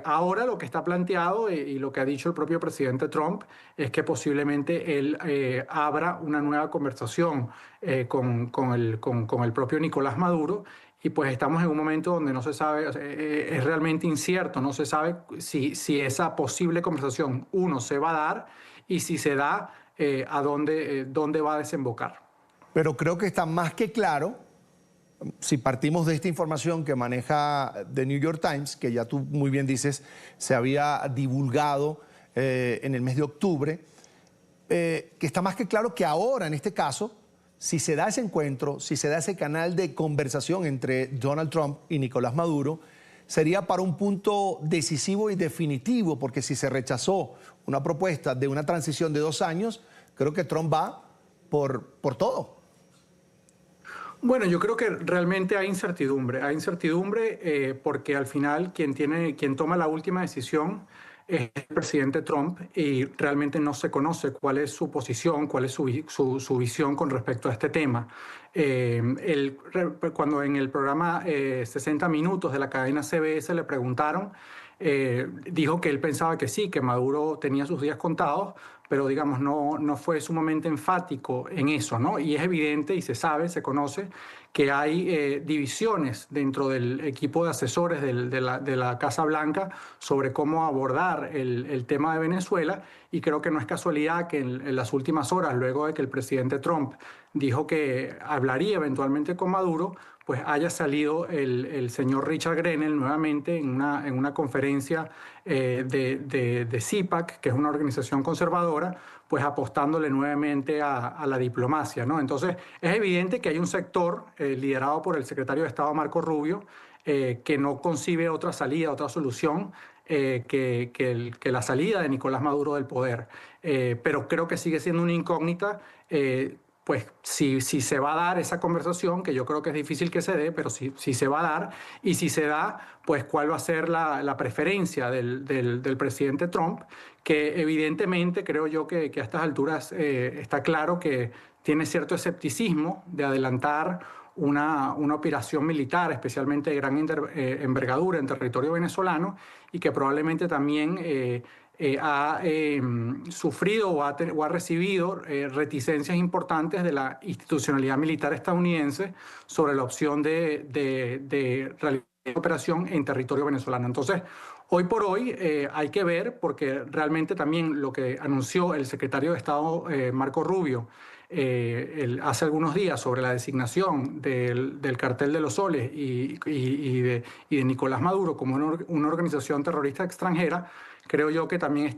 Ahora lo que está planteado y lo que ha dicho el propio presidente Trump es que posiblemente él abra una nueva conversación con el propio Nicolás Maduro, y pues estamos en un momento donde no se sabe, es realmente incierto, no se sabe si esa posible conversación, se va a dar, y si se da, a dónde va a desembocar. Pero creo que está más que claro, si partimos de esta información que maneja The New York Times, que ya tú muy bien dices, se había divulgado en el mes de octubre, que está más que claro que ahora, en este caso, si se da ese encuentro, si se da ese canal de conversación entre Donald Trump y Nicolás Maduro, sería para un punto decisivo y definitivo, porque si se rechazó una propuesta de una transición de 2 años, creo que Trump va por todo. Bueno, yo creo que realmente hay incertidumbre porque al final quien toma la última decisión es el presidente Trump, y realmente no se conoce cuál es su posición, cuál es su visión con respecto a este tema. Cuando en el programa 60 Minutos de la cadena CBS le preguntaron, dijo que él pensaba que sí, que Maduro tenía sus días contados, pero digamos no fue sumamente enfático en eso, ¿no? Y es evidente y se sabe, se conoce que hay divisiones dentro del equipo de asesores de la Casa Blanca sobre cómo abordar el tema de Venezuela, y creo que no es casualidad que en las últimas horas, luego de que el presidente Trump dijo que hablaría eventualmente con Maduro, pues haya salido el señor Richard Grenell nuevamente en una conferencia de CIPAC, que es una organización conservadora, pues apostándole nuevamente a la diplomacia, ¿no? Entonces, es evidente que hay un sector liderado por el secretario de Estado Marco Rubio que no concibe otra salida, otra solución que la salida de Nicolás Maduro del poder. Pero creo que sigue siendo una incógnita. Pues si se va a dar esa conversación, que yo creo que es difícil que se dé, pero si se va a dar, y si se da, pues cuál va a ser la preferencia del presidente Trump, que evidentemente creo yo que a estas alturas está claro que tiene cierto escepticismo de adelantar una operación militar, especialmente de gran envergadura en territorio venezolano, y que probablemente también ha sufrido o ha recibido reticencias importantes de la institucionalidad militar estadounidense sobre la opción de realizar una operación en territorio venezolano. Entonces, hoy por hoy hay que ver, porque realmente también lo que anunció el secretario de Estado Marco Rubio hace algunos días sobre la designación del Cartel de los Soles y de Nicolás Maduro como una organización terrorista extranjera, creo yo que también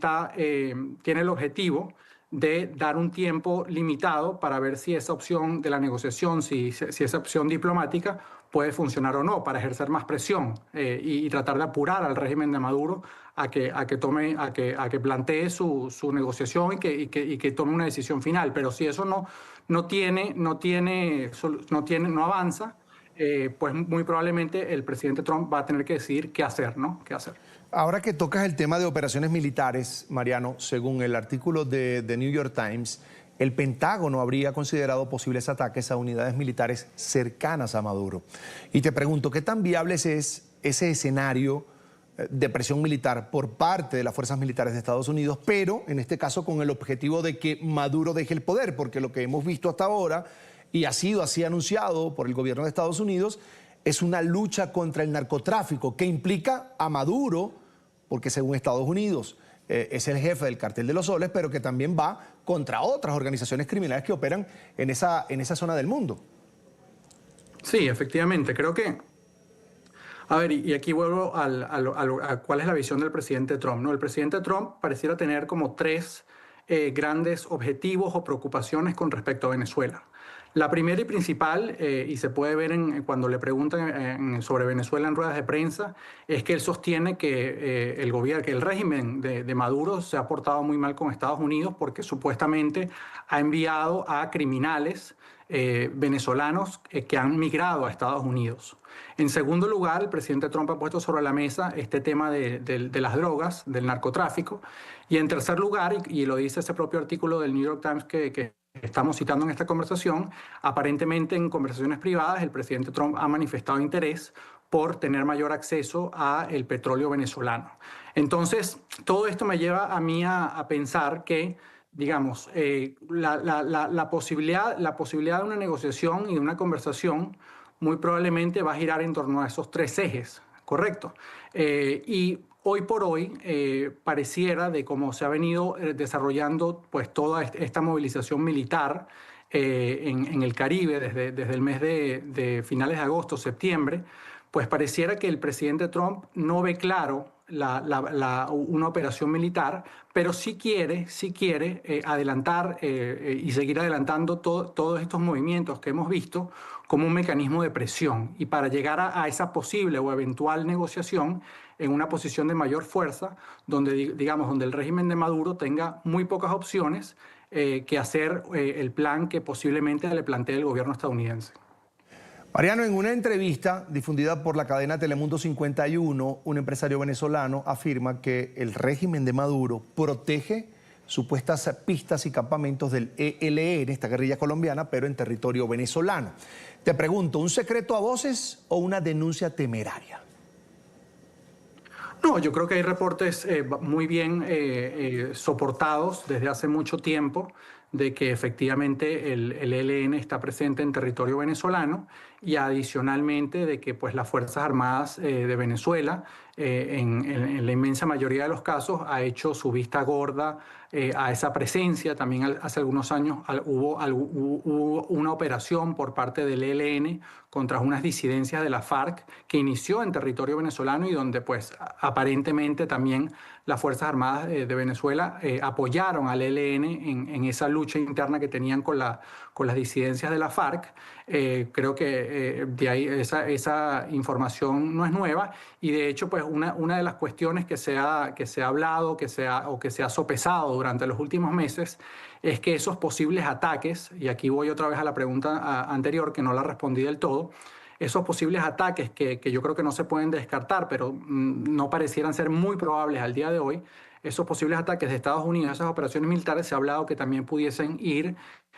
tiene el objetivo de dar un tiempo limitado para ver si esa opción de la negociación, si esa opción diplomática puede funcionar o no, para ejercer más presión y tratar de apurar al régimen de Maduro a que plantee su negociación y que tome una decisión final. Pero si eso no avanza, pues muy probablemente el presidente Trump va a tener que decidir qué hacer, ¿no? ¿Qué hacer? Ahora que tocas el tema de operaciones militares, Mariano, según el artículo de The New York Times, el Pentágono habría considerado posibles ataques a unidades militares cercanas a Maduro. Y te pregunto, ¿qué tan viable es ese escenario de presión militar por parte de las fuerzas militares de Estados Unidos, pero en este caso con el objetivo de que Maduro deje el poder? Porque lo que hemos visto hasta ahora, y ha sido así anunciado por el gobierno de Estados Unidos, es una lucha contra el narcotráfico que implica a Maduro, porque según Estados Unidos es el jefe del Cartel de los Soles, pero que también va contra otras organizaciones criminales que operan en esa zona del mundo. Sí, efectivamente. Creo que... A ver, y aquí vuelvo a cuál es la visión del presidente Trump, ¿no? El presidente Trump pareciera tener como tres grandes objetivos o preocupaciones con respecto a Venezuela. La primera y principal, y se puede ver cuando le preguntan sobre Venezuela en ruedas de prensa, es que él sostiene que el régimen de Maduro se ha portado muy mal con Estados Unidos porque supuestamente ha enviado a criminales venezolanos que han migrado a Estados Unidos. En segundo lugar, el presidente Trump ha puesto sobre la mesa este tema de las drogas, del narcotráfico. Y en tercer lugar, y lo dice ese propio artículo del New York Times que estamos citando en esta conversación, aparentemente en conversaciones privadas el presidente Trump ha manifestado interés por tener mayor acceso al petróleo venezolano. Entonces, todo esto me lleva a mí a pensar que, digamos, la posibilidad de una negociación y de una conversación muy probablemente va a girar en torno a esos tres ejes, ¿correcto? Y hoy por hoy pareciera, de cómo se ha venido desarrollando pues toda esta movilización militar en el Caribe desde el mes de finales de agosto, septiembre, pues pareciera que el presidente Trump no ve claro una operación militar, pero sí quiere adelantar y seguir adelantando todos estos movimientos que hemos visto como un mecanismo de presión, y para llegar a esa posible o eventual negociación en una posición de mayor fuerza, donde el régimen de Maduro tenga muy pocas opciones que hacer el plan que posiblemente le plantee el gobierno estadounidense. Mariano, en una entrevista difundida por la cadena Telemundo 51, un empresario venezolano afirma que el régimen de Maduro protege supuestas pistas y campamentos del ELN, esta guerrilla colombiana, pero en territorio venezolano. Te pregunto, ¿un secreto a voces o una denuncia temeraria? No, yo creo que hay reportes muy bien soportados desde hace mucho tiempo de que efectivamente el ELN está presente en territorio venezolano y adicionalmente de que pues, las Fuerzas Armadas de Venezuela en la inmensa mayoría de los casos ha hecho su vista gorda a esa presencia. También hace algunos años hubo una operación por parte del ELN contra unas disidencias de la FARC que inició en territorio venezolano y donde pues aparentemente también las Fuerzas Armadas de Venezuela apoyaron al ELN en esa lucha interna que tenían con las disidencias de la FARC. Creo que de ahí esa información no es nueva y de hecho pues una de las cuestiones que se ha hablado que se ha sopesado durante los últimos meses es que esos posibles ataques, y aquí voy otra vez a la pregunta anterior que no la respondí del todo, esos posibles ataques que yo creo que no se pueden descartar, pero no parecieran ser muy probables al día de hoy, esos posibles ataques de Estados Unidos, esas operaciones militares, se ha hablado que también pudiesen ir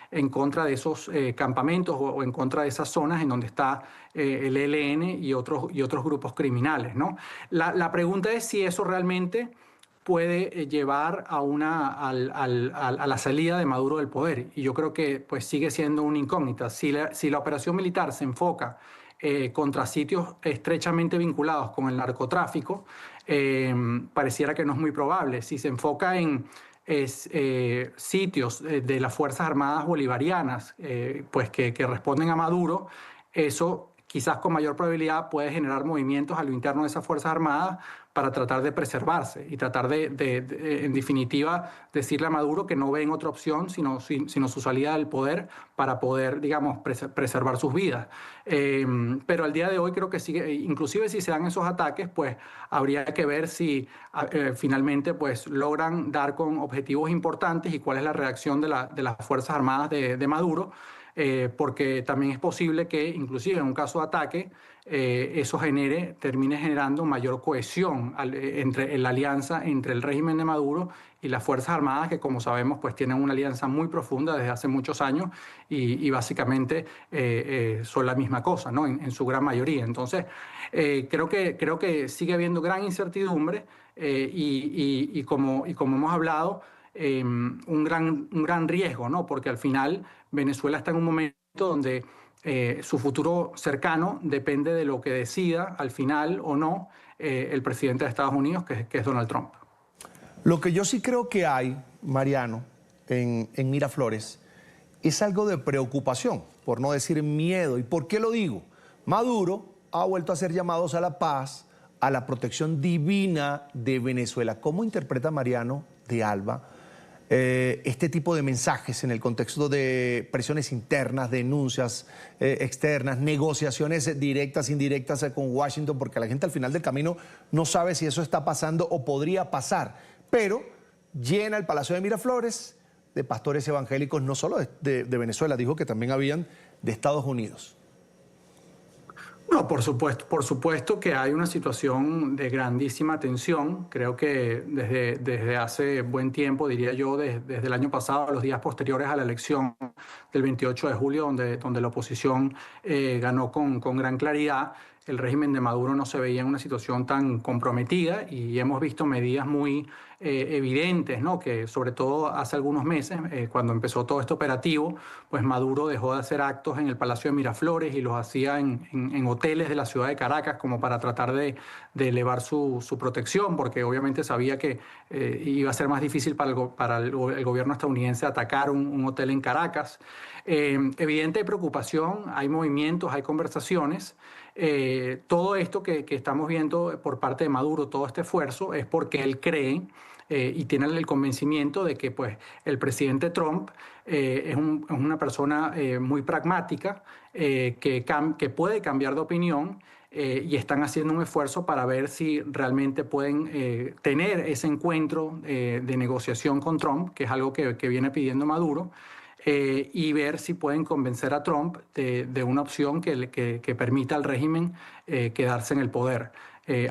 en contra de esos campamentos o en contra de esas zonas en donde está el ELN y otros grupos criminales, ¿no? La pregunta es si eso realmente puede llevar a la salida de Maduro del poder. Y yo creo que pues, sigue siendo una incógnita. Si la operación militar se enfoca contra sitios estrechamente vinculados con el narcotráfico, pareciera que no es muy probable. Si se enfoca en sitios de las Fuerzas Armadas Bolivarianas pues que responden a Maduro, eso quizás con mayor probabilidad puede generar movimientos a lo interno de esas Fuerzas Armadas para tratar de preservarse y tratar de en definitiva, decirle a Maduro que no ven otra opción sino su salida del poder para poder, digamos, preservar sus vidas. Pero al día de hoy creo que sigue, inclusive si se dan esos ataques, pues habría que ver si finalmente pues, logran dar con objetivos importantes y cuál es la reacción de las Fuerzas Armadas de Maduro. Porque también es posible que inclusive en un caso de ataque eso termine generando mayor cohesión en la alianza entre el régimen de Maduro y las Fuerzas Armadas, que como sabemos pues tienen una alianza muy profunda desde hace muchos años y básicamente son la misma cosa, ¿no? en su gran mayoría. Entonces creo que sigue habiendo gran incertidumbre y como hemos hablado, un gran riesgo, ¿no? Porque al final Venezuela está en un momento donde su futuro cercano depende de lo que decida al final o no el presidente de Estados Unidos, que es Donald Trump. Lo que yo sí creo que hay, Mariano, en Miraflores, es algo de preocupación, por no decir miedo. ¿Y por qué lo digo? Maduro ha vuelto a hacer llamados a la paz, a la protección divina de Venezuela. ¿Cómo interpreta Mariano de Alba este tipo de mensajes en el contexto de presiones internas, denuncias externas, negociaciones directas, indirectas con Washington? Porque la gente al final del camino no sabe si eso está pasando o podría pasar, pero llena el Palacio de Miraflores de pastores evangélicos, no solo de Venezuela, dijo que también habían de Estados Unidos. No, por supuesto que hay una situación de grandísima tensión. Creo que desde hace buen tiempo, diría yo, desde el año pasado, los días posteriores a la elección del 28 de julio, donde la oposición ganó con gran claridad, el régimen de Maduro no se veía en una situación tan comprometida y hemos visto medidas muy evidentes, ¿no? Que sobre todo hace algunos meses, cuando empezó todo este operativo, pues Maduro dejó de hacer actos en el Palacio de Miraflores y los hacía en hoteles de la ciudad de Caracas como para tratar de elevar su protección, porque obviamente sabía que iba a ser más difícil para el gobierno estadounidense atacar un hotel en Caracas. Evidente hay preocupación, hay movimientos, hay conversaciones. Todo esto que estamos viendo por parte de Maduro, todo este esfuerzo, es porque él cree y tiene el convencimiento de que pues, el presidente Trump es una persona muy pragmática, que puede cambiar de opinión y están haciendo un esfuerzo para ver si realmente pueden tener ese encuentro de negociación con Trump, que es algo que viene pidiendo Maduro. Y ver si pueden convencer a Trump de una opción que permita al régimen quedarse en el poder.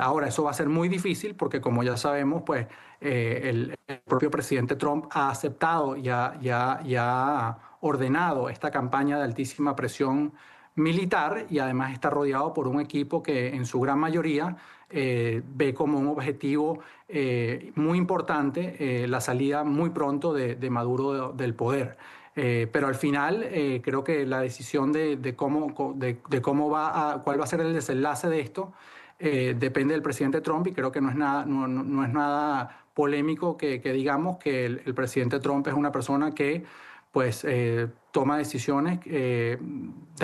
Ahora, eso va a ser muy difícil porque, como ya sabemos, pues, el propio presidente Trump ha aceptado y ha ordenado esta campaña de altísima presión militar y además está rodeado por un equipo que en su gran mayoría ve como un objetivo muy importante la salida muy pronto de Maduro del poder. Pero al final creo que la decisión de cuál va a ser el desenlace de esto depende del presidente Trump, y creo que no es nada polémico que digamos que el presidente Trump es una persona que pues toma decisiones de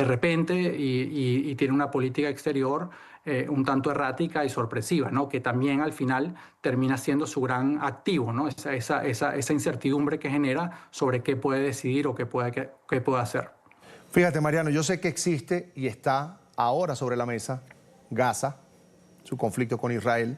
repente y tiene una política exterior un tanto errática y sorpresiva, ¿no? Que también al final termina siendo su gran activo, ¿no? Esa incertidumbre que genera sobre qué puede decidir o qué puede hacer. Fíjate, Mariano, yo sé que existe y está ahora sobre la mesa Gaza, su conflicto con Israel,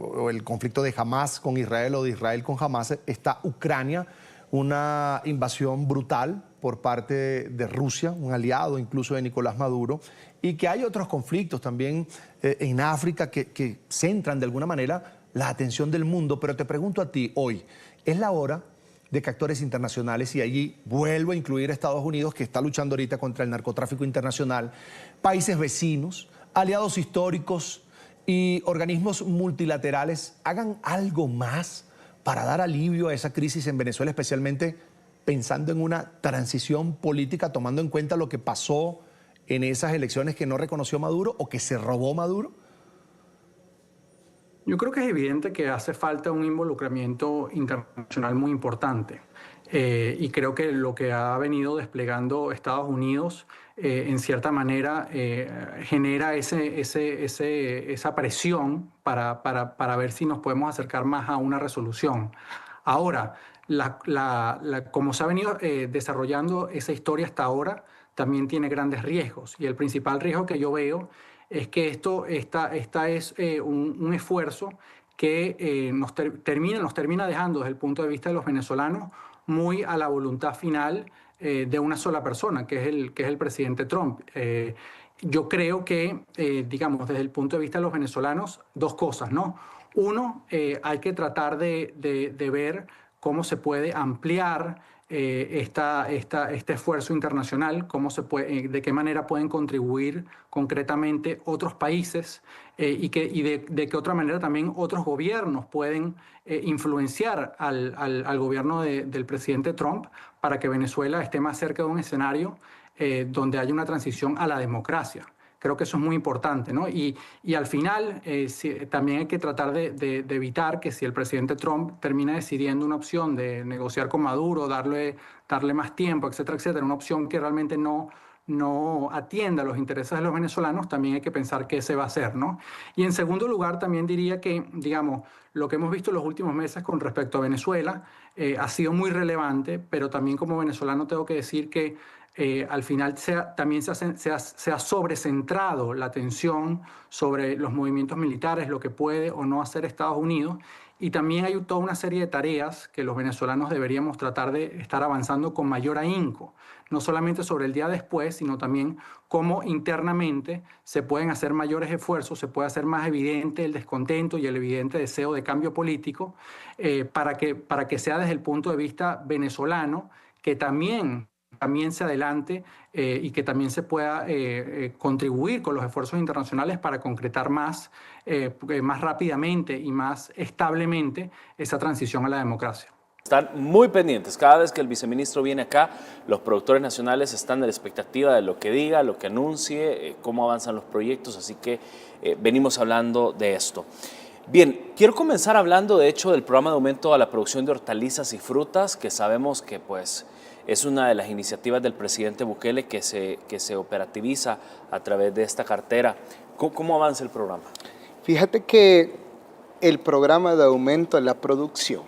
o el conflicto de Hamas con Israel o de Israel con Hamas. Está Ucrania, una invasión brutal por parte de Rusia, un aliado incluso de Nicolás Maduro, y que hay otros conflictos también en África que centran de alguna manera la atención del mundo. Pero te pregunto a ti hoy, ¿es la hora de que actores internacionales, y allí vuelvo a incluir a Estados Unidos, que está luchando ahorita contra el narcotráfico internacional, países vecinos, aliados históricos y organismos multilaterales, hagan algo más para dar alivio a esa crisis en Venezuela, especialmente pensando en una transición política, tomando en cuenta lo que pasó en esas elecciones que no reconoció Maduro o que se robó Maduro? Yo creo que es evidente que hace falta un involucramiento internacional muy importante. Y creo que lo que ha venido desplegando Estados Unidos, en cierta manera, genera esa presión para ver si nos podemos acercar más a una resolución. Ahora, como se ha venido desarrollando esa historia hasta ahora, también tiene grandes riesgos. Y el principal riesgo que yo veo es que esta es un esfuerzo que nos termina dejando, desde el punto de vista de los venezolanos, muy a la voluntad final de una sola persona, que es el presidente Trump. Yo creo que, digamos, desde el punto de vista de los venezolanos, dos cosas, ¿no? Uno, hay que tratar de ver cómo se puede ampliar este esfuerzo internacional, de qué manera pueden contribuir concretamente otros países y de qué otra manera también otros gobiernos pueden influenciar al gobierno del presidente Trump para que Venezuela esté más cerca de un escenario donde haya una transición a la democracia. Creo que eso es muy importante, ¿no? Y al final también hay que tratar de evitar que si el presidente Trump termina decidiendo una opción de negociar con Maduro, darle más tiempo, etcétera, etcétera, una opción que realmente no atienda los intereses de los venezolanos, también hay que pensar qué se va a hacer, ¿no? Y en segundo lugar, también diría que, digamos, lo que hemos visto en los últimos meses con respecto a Venezuela ha sido muy relevante, pero también como venezolano tengo que decir que al final también se ha sobrecentrado la atención sobre los movimientos militares, lo que puede o no hacer Estados Unidos, y también hay toda una serie de tareas que los venezolanos deberíamos tratar de estar avanzando con mayor ahínco, no solamente sobre el día después, sino también cómo internamente se pueden hacer mayores esfuerzos, se puede hacer más evidente el descontento y el evidente deseo de cambio político para que sea desde el punto de vista venezolano, que también se adelante y que también se pueda contribuir con los esfuerzos internacionales para concretar más rápidamente y más establemente esa transición a la democracia. Están muy pendientes. Cada vez que el viceministro viene acá, los productores nacionales están en la expectativa de lo que diga, lo que anuncie, cómo avanzan los proyectos, así que venimos hablando de esto. Bien, quiero comenzar hablando de hecho del programa de aumento a la producción de hortalizas y frutas, que sabemos que pues es una de las iniciativas del presidente Bukele que se operativiza a través de esta cartera. ¿Cómo avanza el programa? Fíjate que el programa de aumento a la producción,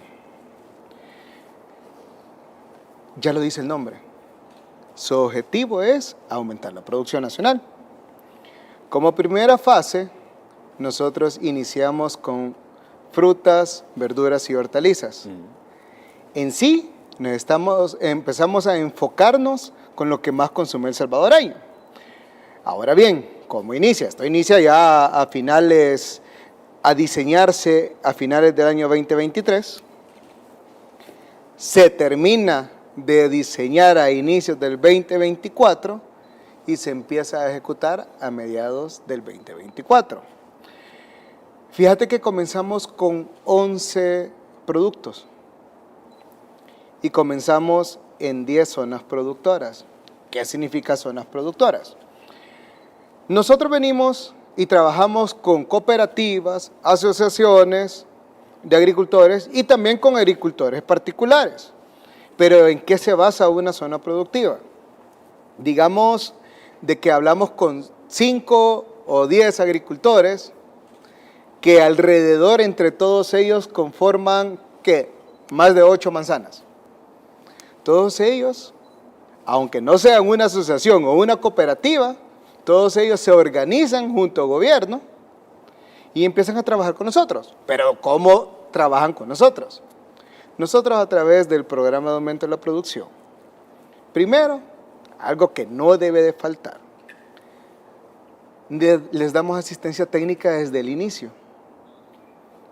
ya lo dice el nombre, su objetivo es aumentar la producción nacional. Como primera fase, nosotros iniciamos con frutas, verduras y hortalizas. En sí, empezamos a enfocarnos con lo que más consume el salvadoreño. Ahora bien, ¿cómo inicia? Esto inicia ya a diseñarse a finales del año 2023. Se termina de diseñar a inicios del 2024 y se empieza a ejecutar a mediados del 2024. Fíjate que comenzamos con 11 productos y comenzamos en 10 zonas productoras. ¿Qué significa zonas productoras? Nosotros venimos y trabajamos con cooperativas, asociaciones de agricultores y también con agricultores particulares. Pero ¿en qué se basa una zona productiva? Digamos de que hablamos con 5 o 10 agricultores que alrededor entre todos ellos conforman, ¿qué? Más de 8 manzanas. Todos ellos, aunque no sean una asociación o una cooperativa, todos ellos se organizan junto al gobierno y empiezan a trabajar con nosotros. Pero ¿cómo trabajan con nosotros? Nosotros a través del programa de aumento de la producción. Primero, algo que no debe de faltar, les damos asistencia técnica desde el inicio.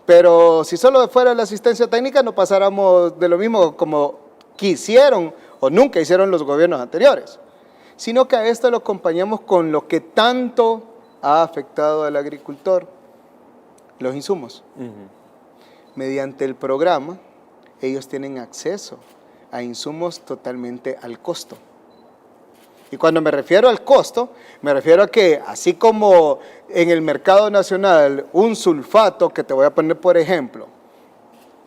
Pero si solo fuera la asistencia técnica no pasáramos de lo mismo como quisieron o nunca hicieron los gobiernos anteriores, sino que a esto lo acompañamos con lo que tanto ha afectado al agricultor, los insumos. Mediante el programa, ellos tienen acceso a insumos totalmente al costo. Y cuando me refiero al costo, me refiero a que así como en el mercado nacional un sulfato, que te voy a poner por ejemplo,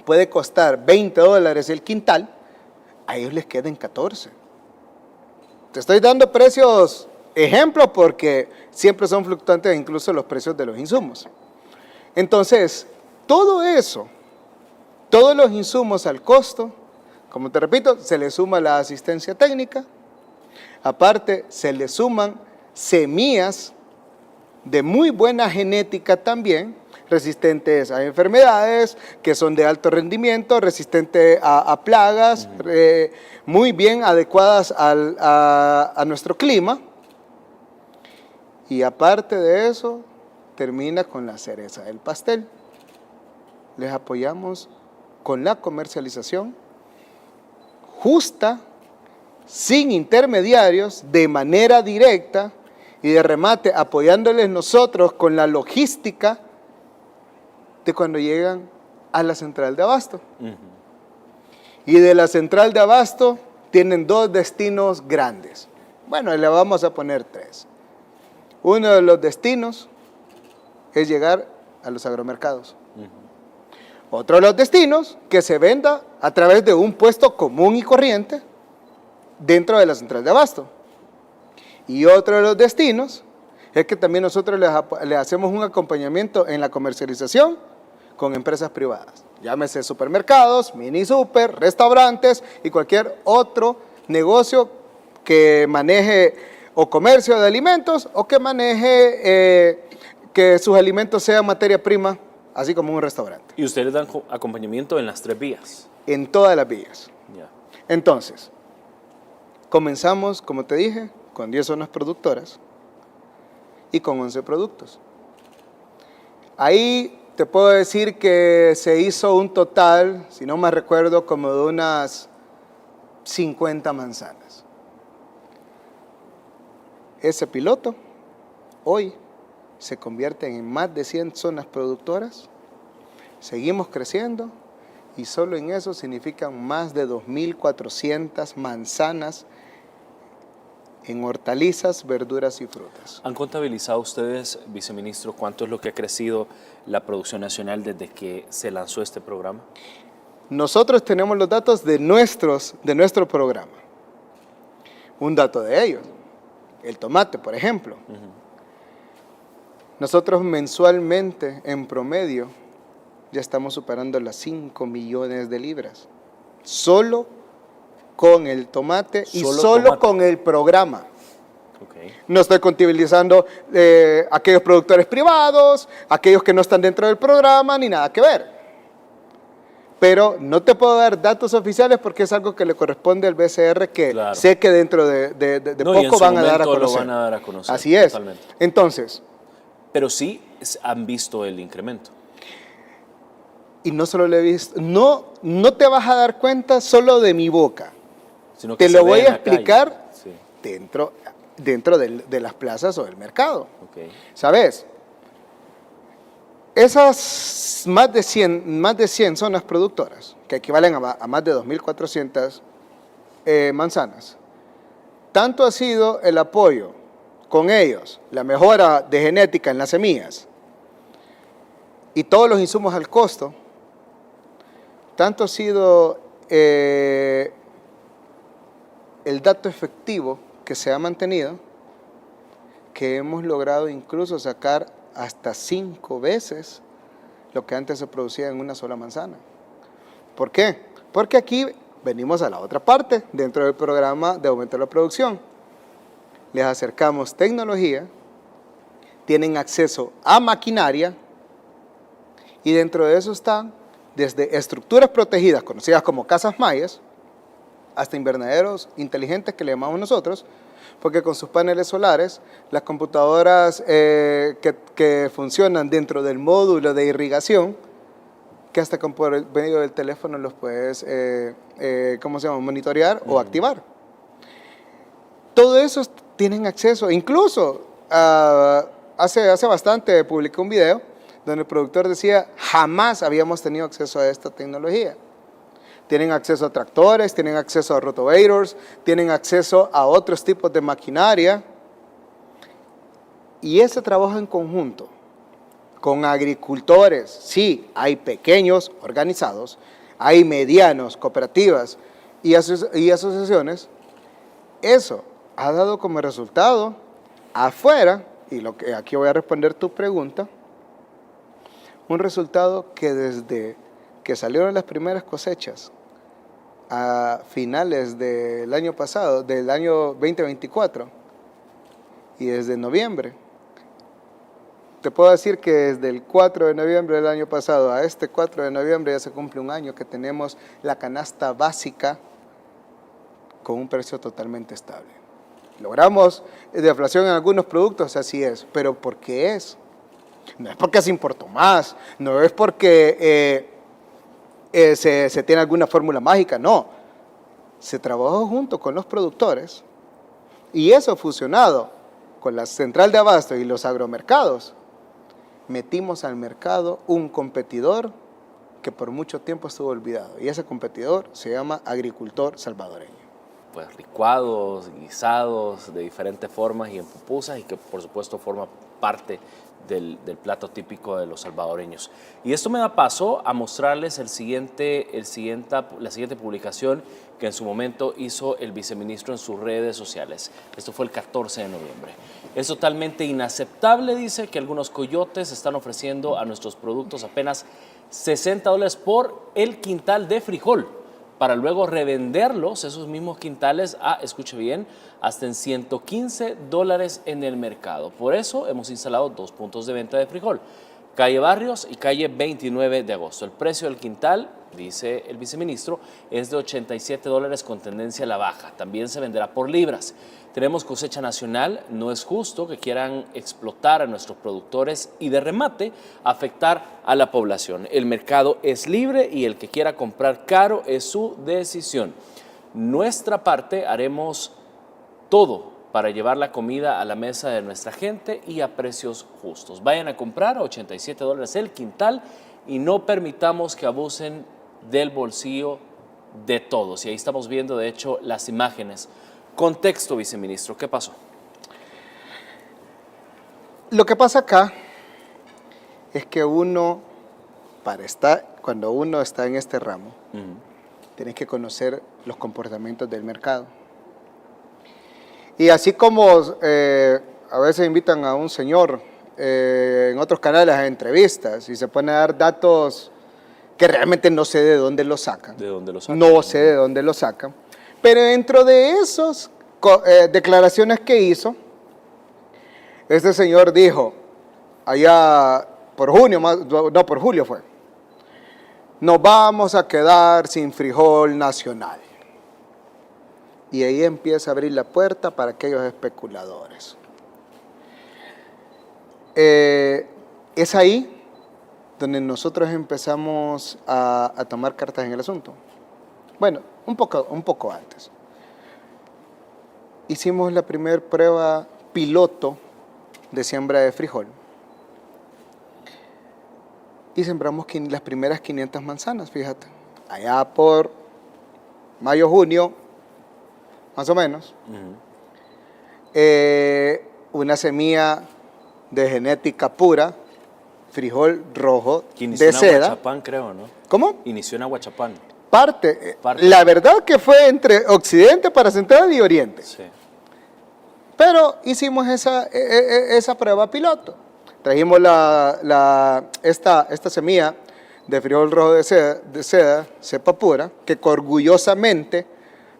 puede costar $20 el quintal, a ellos les quedan 14. Te estoy dando precios, ejemplos, porque siempre son fluctuantes incluso los precios de los insumos. Entonces, todo eso, todos los insumos al costo, como te repito, se le suma la asistencia técnica. Aparte, se le suman semillas de muy buena genética también, resistentes a enfermedades, que son de alto rendimiento, resistentes a plagas, muy bien adecuadas a nuestro clima. Y aparte de eso, termina con la cereza del pastel. Les apoyamos con la comercialización justa, sin intermediarios, de manera directa y de remate, apoyándoles nosotros con la logística de cuando llegan a la central de abasto. Y de la central de abasto tienen 2 destinos grandes. Bueno, le vamos a poner 3. Uno de los destinos es llegar a los agromercados. Otro de los destinos, que se venda a través de un puesto común y corriente dentro de la central de abasto. Y otro de los destinos es que también nosotros le hacemos un acompañamiento en la comercialización con empresas privadas. Llámese supermercados, mini super, restaurantes y cualquier otro negocio que maneje o comercio de alimentos o que maneje que sus alimentos sean materia prima, así como un restaurante. ¿Y ustedes dan acompañamiento en las 3 vías? En todas las vías. Ya. Entonces, comenzamos, como te dije, con 10 zonas productoras y con 11 productos. Ahí te puedo decir que se hizo un total, si no me recuerdo, como de unas 50 manzanas. Ese piloto hoy se convierte en más de 100 zonas productoras. Seguimos creciendo y solo en eso significan más de 2.400 manzanas en hortalizas, verduras y frutas. ¿Han contabilizado ustedes, viceministro, cuánto es lo que ha crecido la producción nacional desde que se lanzó este programa? Nosotros tenemos los datos de nuestro programa. Un dato de ellos, el tomate, por ejemplo. Nosotros mensualmente, en promedio, ya estamos superando las 5 millones de libras. Solo con el tomate y solo con el programa. No estoy contabilizando aquellos productores privados, aquellos que no están dentro del programa, ni nada que ver. Pero no te puedo dar datos oficiales porque es algo que le corresponde al BCR, que sé que dentro de poco van a dar a conocer. Lo van a dar a conocer. Así es. Totalmente. Entonces. Pero sí han visto el incremento. Y no solo lo he visto, no te vas a dar cuenta solo de mi boca. Sino que te lo voy a explicar dentro de las plazas o del mercado. ¿Sabes? Esas más de 100 zonas productoras, que equivalen a más de 2.400 manzanas, tanto ha sido el apoyo con ellos, la mejora de genética en las semillas y todos los insumos al costo, tanto ha sido el dato efectivo que se ha mantenido, que hemos logrado incluso sacar hasta 5 veces lo que antes se producía en una sola manzana. ¿Por qué? Porque aquí venimos a la otra parte, dentro del programa de aumento de la producción. Les acercamos tecnología, tienen acceso a maquinaria y dentro de eso están desde estructuras protegidas, conocidas como casas mayas, hasta invernaderos inteligentes que le llamamos nosotros, porque con sus paneles solares, las computadoras que funcionan dentro del módulo de irrigación, que hasta por el medio del teléfono los puedes, monitorear o activar. Todo eso tienen acceso, incluso hace bastante publiqué un video donde el productor decía, jamás habíamos tenido acceso a esta tecnología. Tienen acceso a tractores, tienen acceso a rotovators, tienen acceso a otros tipos de maquinaria. Y ese trabajo en conjunto con agricultores, sí, hay pequeños organizados, hay medianos, cooperativas y asociaciones, eso ha dado como resultado afuera, y aquí voy a responder tu pregunta, un resultado que desde que salieron las primeras cosechas a finales del año pasado, del año 2024, y desde noviembre, te puedo decir que desde el 4 de noviembre del año pasado a este 4 de noviembre ya se cumple un año que tenemos la canasta básica con un precio totalmente estable. Logramos deflación en algunos productos, así es, pero ¿por qué es? No es porque se importó más, no es porque se tiene alguna fórmula mágica, no. Se trabajó junto con los productores y eso fusionado con la central de abasto y los agromercados, metimos al mercado un competidor que por mucho tiempo estuvo olvidado y ese competidor se llama agricultor salvadoreño. Pues licuados, guisados de diferentes formas y en pupusas y que por supuesto forma parte del plato típico de los salvadoreños. Y esto me da paso a mostrarles la siguiente publicación que en su momento hizo el viceministro en sus redes sociales. Esto fue el 14 de noviembre. Es totalmente inaceptable, dice, que algunos coyotes están ofreciendo a nuestros productos apenas $60 por el quintal de frijol, para luego revenderlos, esos mismos quintales, escuche bien, hasta en $115 en el mercado. Por eso hemos instalado 2 puntos de venta de frijol, calle Barrios y calle 29 de agosto. El precio del quintal, dice el viceministro, es de $87 con tendencia a la baja. También se venderá por libras. Tenemos cosecha nacional, no es justo que quieran explotar a nuestros productores y de remate afectar a la población. El mercado es libre y el que quiera comprar caro es su decisión. Nuestra parte haremos todo para llevar la comida a la mesa de nuestra gente y a precios justos. Vayan a comprar a $87 el quintal y no permitamos que abusen del bolsillo de todos. Y ahí estamos viendo, de hecho, las imágenes. Contexto, viceministro, ¿qué pasó? Lo que pasa acá es que cuando uno está en este ramo, tienes que conocer los comportamientos del mercado. Y así como a veces invitan a un señor en otros canales a entrevistas y se pone a dar datos que realmente no sé de dónde los sacan. ¿De dónde los sacan? No sé de dónde los sacan. Pero dentro de esas declaraciones que hizo, este señor dijo, allá por julio fue, nos vamos a quedar sin frijol nacional. Y ahí empieza a abrir la puerta para aquellos especuladores. Es ahí donde nosotros empezamos a tomar cartas en el asunto. Bueno, un poco antes. Hicimos la primera prueba piloto de siembra de frijol. y sembramos las primeras 500 manzanas, fíjate. Allá por mayo, junio, más o menos. Una semilla de genética pura, frijol rojo de seda. Inició en Aguachapán, creo, ¿no? ¿Cómo? Inició en Aguachapán. Parte. La verdad que fue entre Occidente para Central y Oriente. Sí. Pero hicimos esa prueba piloto. Trajimos esta semilla de frijol rojo de seda, cepa pura, que orgullosamente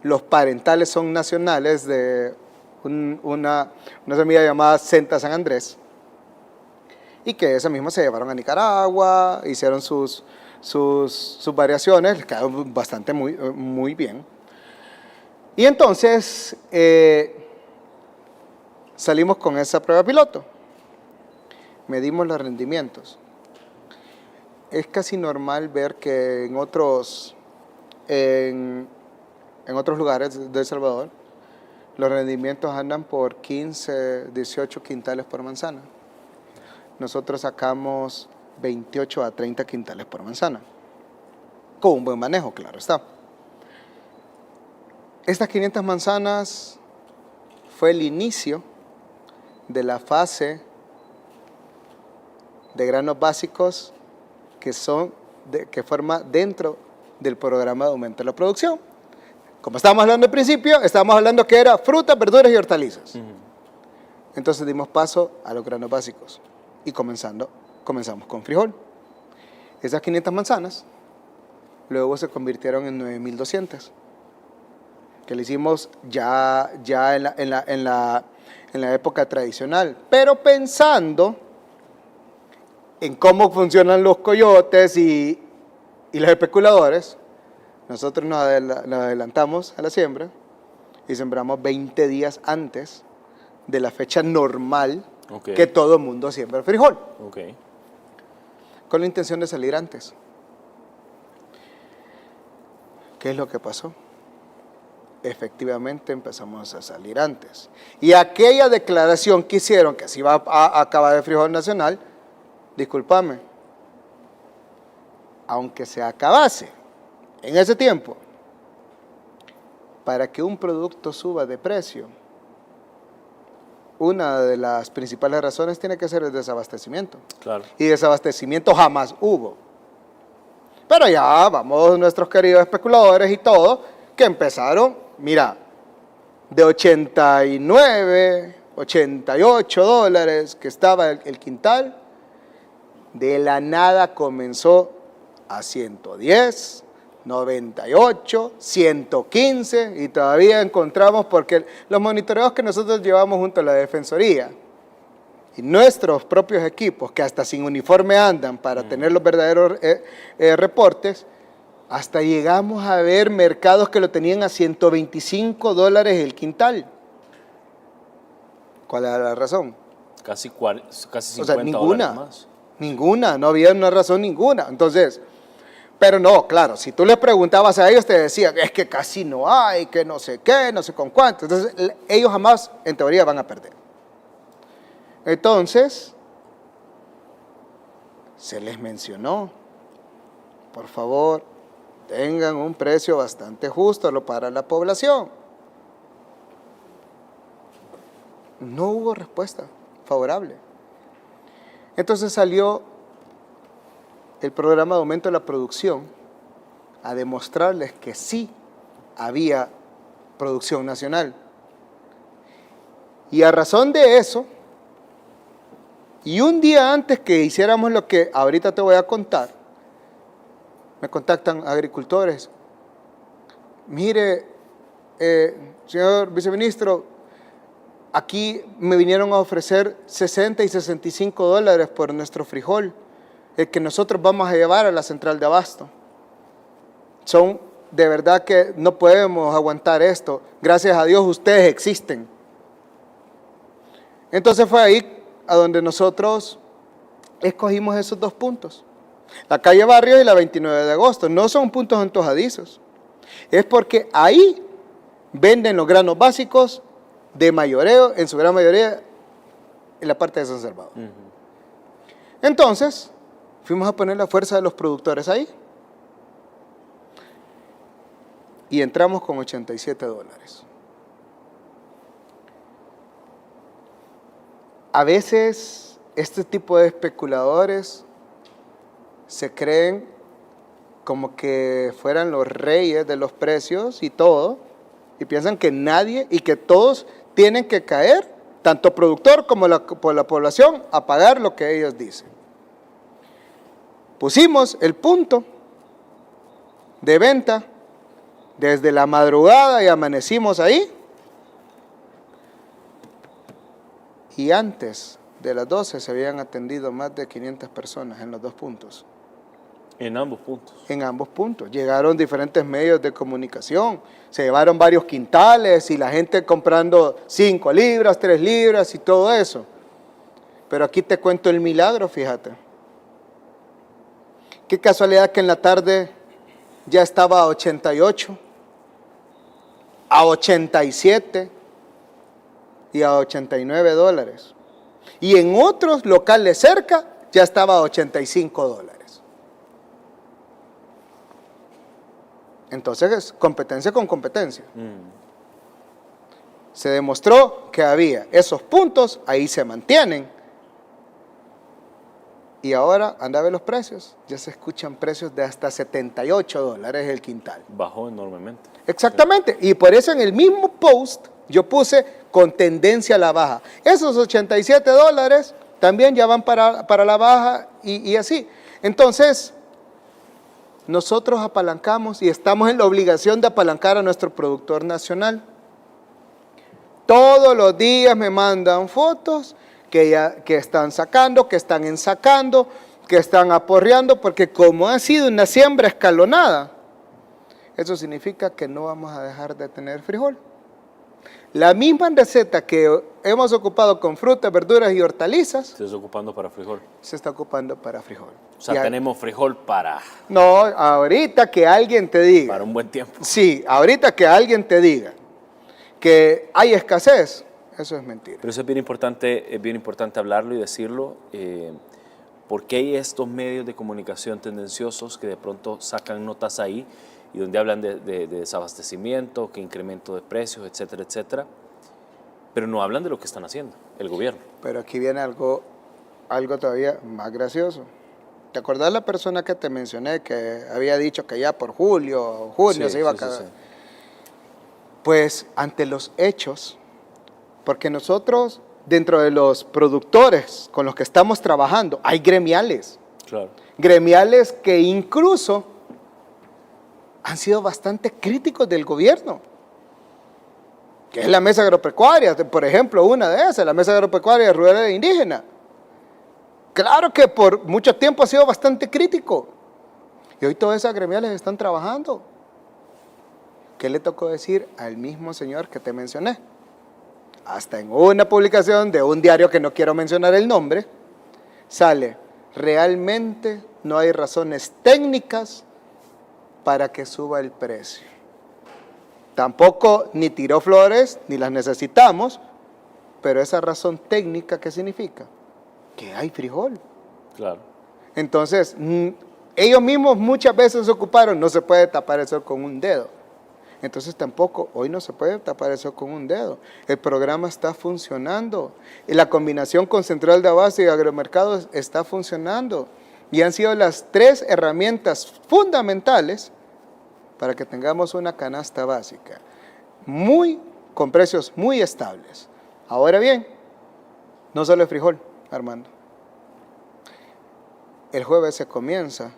los parentales son nacionales de una semilla llamada Senta San Andrés, y que esa misma se llevaron a Nicaragua, hicieron sus variaciones, les quedó bastante muy bien. Y entonces salimos con esa prueba piloto, medimos los rendimientos. Es casi normal ver que en otros lugares de El Salvador los rendimientos andan por 15, 18 quintales por manzana. Nosotros sacamos 28 a 30 quintales por manzana, con un buen manejo, claro está. Estas 500 manzanas fue el inicio de la fase de granos básicos que forma dentro del programa de aumento de la producción. Como estábamos hablando al principio, estábamos hablando que era frutas, verduras y hortalizas. Entonces dimos paso a los granos básicos y comenzamos con frijol. Esas 500 manzanas luego se convirtieron en 9.200, que le hicimos ya en la época tradicional, pero pensando en cómo funcionan los coyotes y los especuladores, nosotros nos adelantamos a la siembra y sembramos 20 días antes de la fecha normal que todo el mundo siembra frijol, con la intención de salir antes. ¿Qué es lo que pasó? Efectivamente empezamos a salir antes. Y aquella declaración que hicieron que se iba a acabar el frijol nacional, discúlpame, aunque se acabase en ese tiempo, para que un producto suba de precio, una de las principales razones tiene que ser el desabastecimiento. Claro. Y desabastecimiento jamás hubo. Pero ya vamos nuestros queridos especuladores y todo, que empezaron, mira, de 89, 88 dólares que estaba el quintal, de la nada comenzó a 110, 98, 115 y todavía encontramos, porque los monitoreos que nosotros llevamos junto a la Defensoría y nuestros propios equipos que hasta sin uniforme andan para tener los verdaderos reportes, hasta llegamos a ver mercados que lo tenían a 125 dólares el quintal. ¿Cuál era la razón? Casi 50 o sea, dólares más. Ninguna, no había una razón ninguna. Entonces, pero no, claro, si tú les preguntabas a ellos, te decían, es que casi no hay, que no sé qué, no sé con cuánto. Entonces, ellos jamás, en teoría, van a perder. Entonces, se les mencionó, por favor, tengan un precio bastante justo para la población. No hubo respuesta favorable. Entonces salió el programa de aumento de la producción a demostrarles que sí había producción nacional. Y a razón de eso, y un día antes que hiciéramos lo que ahorita te voy a contar, me contactan agricultores. Mire, señor viceministro, aquí me vinieron a ofrecer 60 y 65 dólares por nuestro frijol, el que nosotros vamos a llevar a la central de abasto. De verdad que no podemos aguantar esto. Gracias a Dios ustedes existen. Entonces fue ahí a donde nosotros escogimos esos dos puntos. La calle Barrios y la 29 de agosto. No son puntos antojadizos. Es porque ahí venden los granos básicos de mayoreo, en su gran mayoría, en la parte de San Salvador. Entonces, Fuimos a poner la fuerza de los productores ahí. Y entramos con $87. A veces este tipo de especuladores se creen como que fueran los reyes de los precios y todo, y piensan que nadie y que todos tienen que caer, tanto productor como la población, a pagar lo que ellos dicen. Pusimos el punto de venta desde la madrugada y amanecimos ahí, y antes de las 12 se habían atendido más de 500 personas en los dos puntos. En ambos puntos. En ambos puntos. Llegaron diferentes medios de comunicación, se llevaron varios quintales y la gente comprando 5 libras, 3 libras y todo eso. Pero aquí te cuento el milagro, fíjate. Qué casualidad que en la tarde ya estaba a 88, a 87 y a $89. Y en otros locales cerca ya estaba a $85. Entonces es competencia con competencia. Se demostró que había esos puntos, ahí se mantienen. Y ahora, anda a ver los precios, ya se escuchan precios de hasta $78 el quintal. Bajó enormemente. Exactamente, y por eso en el mismo post yo puse con tendencia a la baja. Esos $87 también ya van para la baja y así. Entonces, nosotros apalancamos y estamos en la obligación de apalancar a nuestro productor nacional. Todos los días me mandan fotos que están sacando, que están ensacando, que están aporreando, porque como ha sido una siembra escalonada, eso significa que no vamos a dejar de tener frijol. La misma receta que hemos ocupado con frutas, verduras y hortalizas, Se está ocupando para frijol. se está ocupando para frijol. O sea, tenemos frijol para... No, ahorita que alguien te diga. Para un buen tiempo. Sí, ahorita que alguien te diga que hay escasez, eso es mentira. Pero eso es bien importante hablarlo y decirlo, porque hay estos medios de comunicación tendenciosos que de pronto sacan notas ahí y donde hablan de desabastecimiento, que incremento de precios, etcétera, etcétera, pero no hablan de lo que están haciendo el gobierno. Pero aquí viene algo todavía más gracioso. ¿Te acordás la persona que te mencioné que había dicho que ya por junio se iba a acabar? Sí. Pues ante los hechos, porque nosotros dentro de los productores con los que estamos trabajando hay gremiales. Claro. Gremiales que incluso han sido bastante críticos del gobierno. Que es la Mesa Agropecuaria, por ejemplo, una de esas, la Mesa Agropecuaria Rural e Indígena. Claro que por mucho tiempo ha sido bastante crítico. Y hoy todas esas gremiales están trabajando. ¿Qué le tocó decir al mismo señor que te mencioné? Hasta en una publicación de un diario que no quiero mencionar el nombre, sale, realmente no hay razones técnicas para que suba el precio. Tampoco ni tiró flores, ni las necesitamos, pero esa razón técnica, ¿qué significa? Que hay frijol. Claro. Entonces, ellos mismos muchas veces se ocuparon, no se puede tapar el sol con un dedo. Entonces tampoco, hoy no se puede tapar el sol con un dedo. El programa está funcionando. Y la combinación con Central de Abasto y Agromercados está funcionando. Y han sido las 3 herramientas fundamentales para que tengamos una canasta básica con precios muy estables. Ahora bien, no solo el frijol, Armando. El jueves se comienza.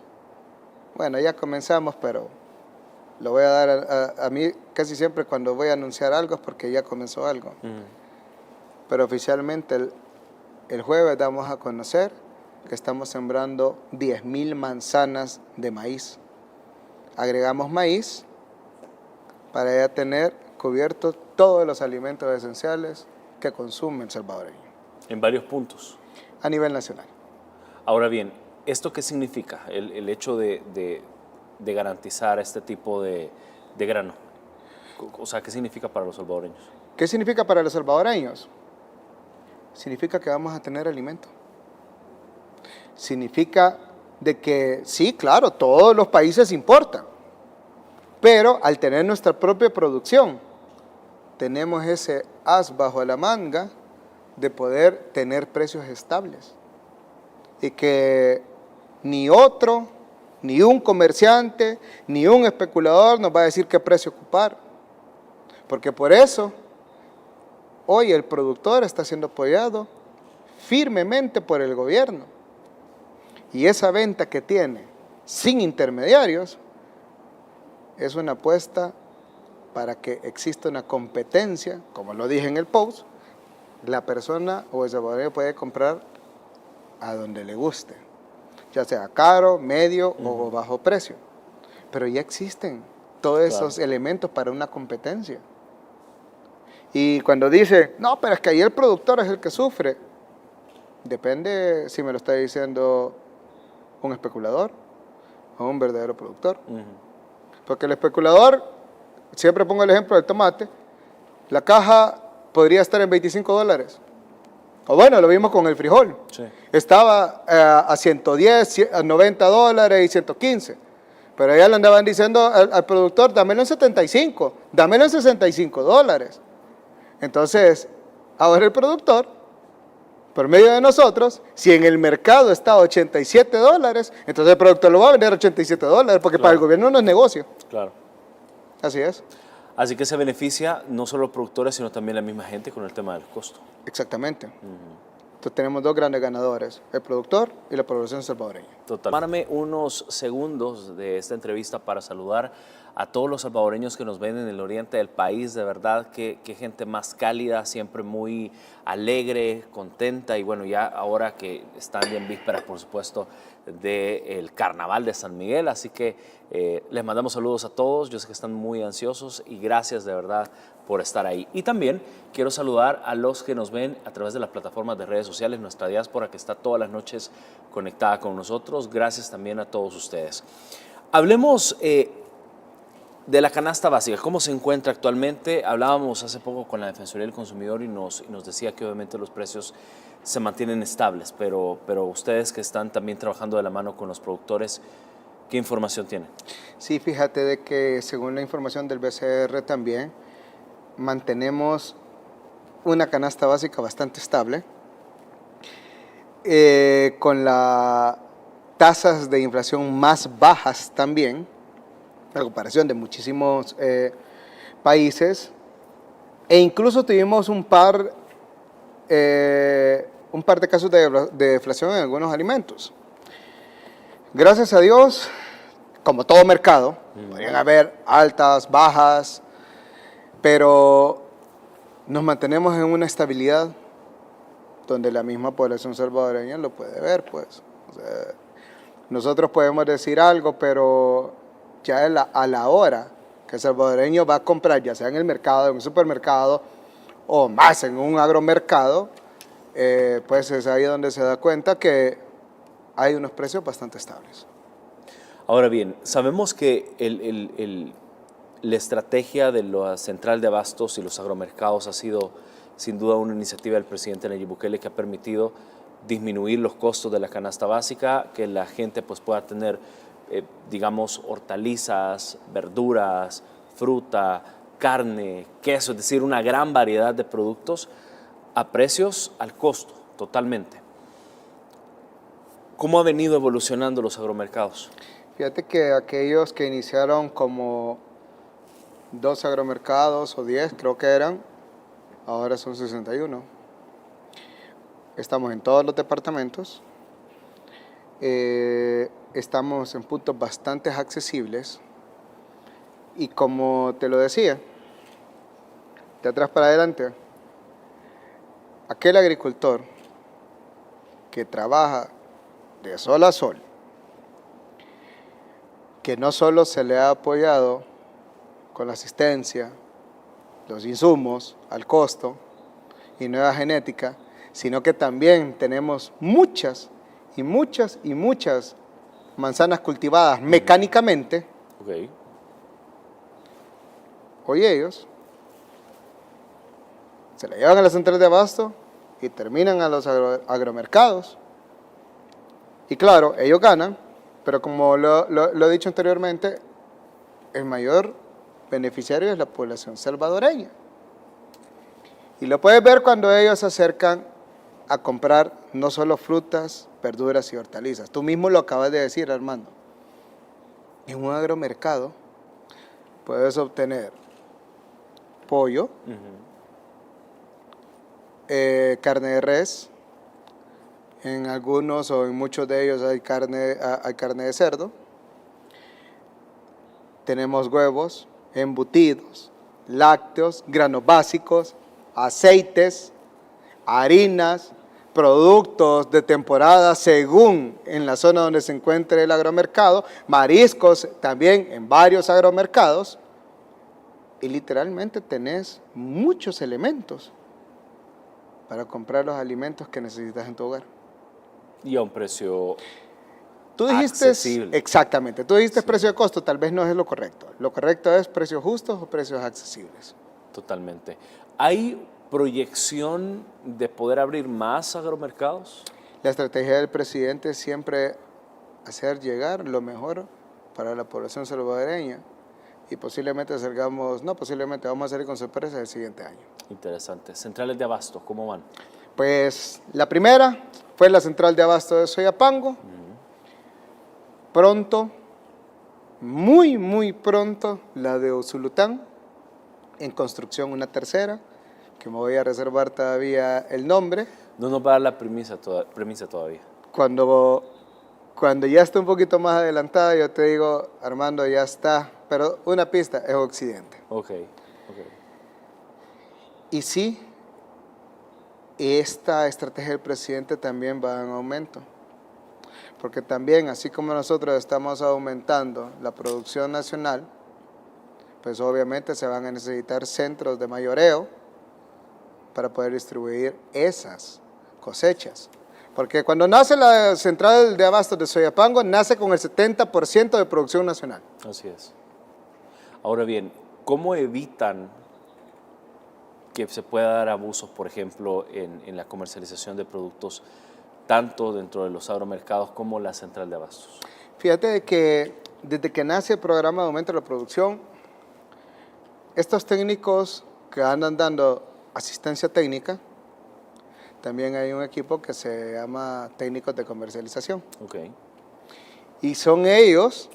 Bueno, ya comenzamos, pero lo voy a dar a mí casi siempre cuando voy a anunciar algo es porque ya comenzó algo. Pero oficialmente el jueves damos a conocer que estamos sembrando 10,000 manzanas de maíz. Agregamos maíz para ya tener cubiertos todos los alimentos esenciales que consume el salvadoreño. En varios puntos. A nivel nacional. Ahora bien, ¿esto qué significa? El hecho de garantizar este tipo de grano. O sea, ¿qué significa para los salvadoreños? ¿Qué significa para los salvadoreños? Significa que vamos a tener alimento. Significa de que sí, claro, todos los países importan, pero al tener nuestra propia producción, tenemos ese as bajo la manga de poder tener precios estables y que ni otro, ni un comerciante, ni un especulador nos va a decir qué precio ocupar, porque por eso hoy el productor está siendo apoyado firmemente por el gobierno y esa venta que tiene sin intermediarios es una apuesta para que exista una competencia, como lo dije en el post, la persona o el salvadoreño puede comprar a donde le guste, ya sea caro, medio o bajo precio. Pero ya existen todos esos elementos para una competencia. Y cuando dice, no, pero es que ahí el productor es el que sufre, depende si me lo está diciendo un especulador o un verdadero productor. Porque el especulador, siempre pongo el ejemplo del tomate, la caja podría estar en $25. O bueno, lo vimos con el frijol. Sí. Estaba a 110, a $90 y 115. Pero ya le andaban diciendo al productor, dámelo en 75, dámelo en $65. Entonces, ahora el productor, por medio de nosotros, si en el mercado está a $87, entonces el productor lo va a vender a $87, porque para el gobierno no es negocio. Claro. Así es. Así que se beneficia no solo los productores, sino también la misma gente con el tema del costo. Exactamente. Entonces tenemos dos grandes ganadores, el productor y la población salvadoreña. Total. Tomarme unos segundos de esta entrevista para saludar a todos los salvadoreños que nos ven en el oriente del país. De verdad, que gente más cálida, siempre muy alegre, contenta. Y bueno, ya ahora que están en vísperas, por supuesto, del Carnaval de San Miguel. Así que les mandamos saludos a todos. Yo sé que están muy ansiosos y gracias de verdad por estar ahí. Y también quiero saludar a los que nos ven a través de las plataformas de redes sociales, nuestra diáspora que está todas las noches conectada con nosotros. Gracias también a todos ustedes. Hablemos de la canasta básica, ¿cómo se encuentra actualmente? Hablábamos hace poco con la Defensoría del Consumidor y nos decía que obviamente los precios se mantienen estables, pero ustedes que están también trabajando de la mano con los productores, ¿qué información tienen? Sí, fíjate de que según la información del BCR también, mantenemos una canasta básica bastante estable, con las tasas de inflación más bajas también, a comparación de muchísimos países, e incluso tuvimos un par de casos de deflación en algunos alimentos. Gracias a Dios, como todo mercado, podrían haber altas, bajas, pero nos mantenemos en una estabilidad donde la misma población salvadoreña lo puede ver, pues. O sea, nosotros podemos decir algo, pero ya a la hora que el salvadoreño va a comprar, ya sea en el mercado, en un supermercado, o más en un agromercado, pues es ahí donde se da cuenta que hay unos precios bastante estables. Ahora bien, sabemos que la estrategia de la central de abastos y los agromercados ha sido sin duda una iniciativa del presidente Nayib Bukele que ha permitido disminuir los costos de la canasta básica, que la gente pues pueda tener, digamos, hortalizas, verduras, fruta, carne, queso, es decir, una gran variedad de productos a precios al costo, totalmente. ¿Cómo ha venido evolucionando los agromercados? Fíjate que aquellos que iniciaron como 2 agromercados o 10, creo que eran, ahora son 61. Estamos en todos los departamentos, estamos en puntos bastante accesibles y como te lo decía, de atrás para adelante, aquel agricultor que trabaja de sol a sol, que no solo se le ha apoyado con la asistencia, los insumos al costo y nueva genética, sino que también tenemos muchas manzanas cultivadas mecánicamente. Okay. Hoy ellos se la llevan a las centrales de abasto y terminan a los agromercados. Y claro, ellos ganan Pero como lo he dicho anteriormente, el mayor beneficiario es la población salvadoreña. Y lo puedes ver cuando ellos se acercan a comprar no solo frutas, verduras y hortalizas. Tú mismo lo acabas de decir, Armando. En un agromercado puedes obtener pollo, carne de res, en algunos o en muchos de ellos hay carne de cerdo. Tenemos huevos, embutidos, lácteos, granos básicos, aceites, harinas, productos de temporada según en la zona donde se encuentre el agromercado, mariscos también en varios agromercados, y literalmente tenés muchos elementos para comprar los alimentos que necesitas en tu hogar. Y a un precio Tú dijiste, accesible. exactamente, tú dijiste precio de costo, tal vez no es lo correcto. Lo correcto es precios justos o precios accesibles. Totalmente. ¿Hay proyección de poder abrir más agromercados? La estrategia del presidente es siempre hacer llegar lo mejor para la población salvadoreña y posiblemente vamos a salir con sorpresas el siguiente año. Interesante. Centrales de abasto, ¿cómo van? Pues la primera fue la central de abasto de Soyapango. Pronto, muy pronto, la de Usulután. En construcción una tercera, que me voy a reservar todavía el nombre. No nos va a dar la premisa todavía. Cuando ya esté un poquito más adelantada, yo te digo, Armando, ya está. Pero una pista, es Occidente. Ok. Y sí, esta estrategia del presidente también va en aumento. Porque también, así como nosotros estamos aumentando la producción nacional, pues obviamente se van a necesitar centros de mayoreo para poder distribuir esas cosechas. Porque cuando nace la central de abastos de Soyapango, nace con el 70% de producción nacional. Así es. Ahora bien, ¿cómo evitan que se pueda dar abusos, por ejemplo, en la comercialización de productos tanto dentro de los agromercados como la central de abastos? Fíjate de que desde que nace el programa de aumento de la producción, estos técnicos que andan dando asistencia técnica, también hay un equipo que se llama técnicos de comercialización. Okay. Y son ellos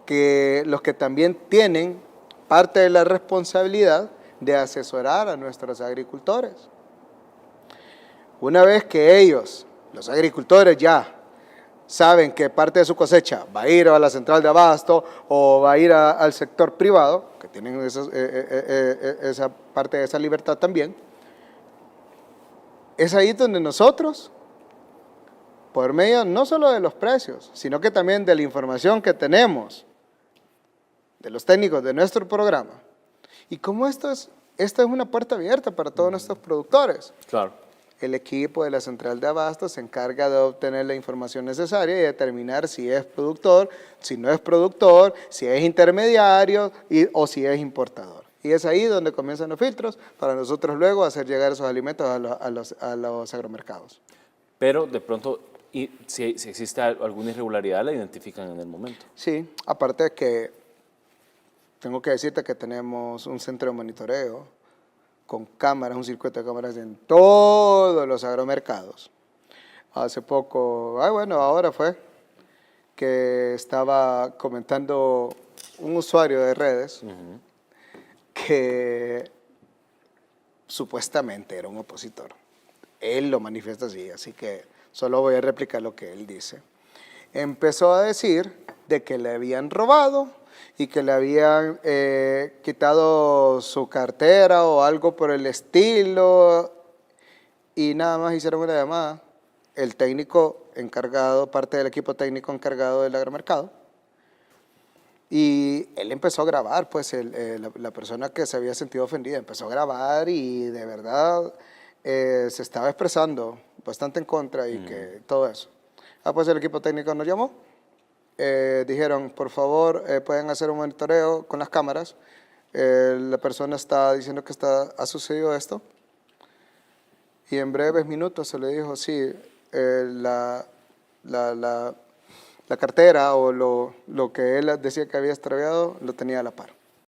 los que también tienen parte de la responsabilidad de asesorar a nuestros agricultores. Una vez que ellos, los agricultores, ya saben que parte de su cosecha va a ir a la central de abasto o va a ir al sector privado, que tienen esa parte de esa libertad también, es ahí donde nosotros, por medio no solo de los precios, sino que también de la información que tenemos de los técnicos de nuestro programa, y como esta es una puerta abierta para todos nuestros productores. Claro. El equipo de la central de abasto se encarga de obtener la información necesaria y determinar si es productor, si no es productor, si es intermediario o si es importador. Y es ahí donde comienzan los filtros para nosotros luego hacer llegar esos alimentos a los agromercados. Pero de pronto, si existe alguna irregularidad, la identifican en el momento. Sí, aparte de que tengo que decirte que tenemos un centro de monitoreo con cámaras, un circuito de cámaras en todos los agromercados. Hace poco, ahora fue que estaba comentando un usuario de redes que supuestamente era un opositor. Él lo manifiesta así que solo voy a replicar lo que él dice. Empezó a decir de que le habían robado y que le habían quitado su cartera o algo por el estilo, y nada más hicieron una llamada. El técnico encargado, parte del equipo técnico encargado del agromercado, y él empezó a grabar, pues la persona que se había sentido ofendida empezó a grabar y de verdad se estaba expresando bastante en contra y que todo eso. Pues el equipo técnico nos llamó. Dijeron, por favor, pueden hacer un monitoreo con las cámaras. La persona está diciendo que ha sucedido esto. Y en breves minutos se le dijo, sí, la la cartera o lo que él decía que había extraviado, lo tenía a la par.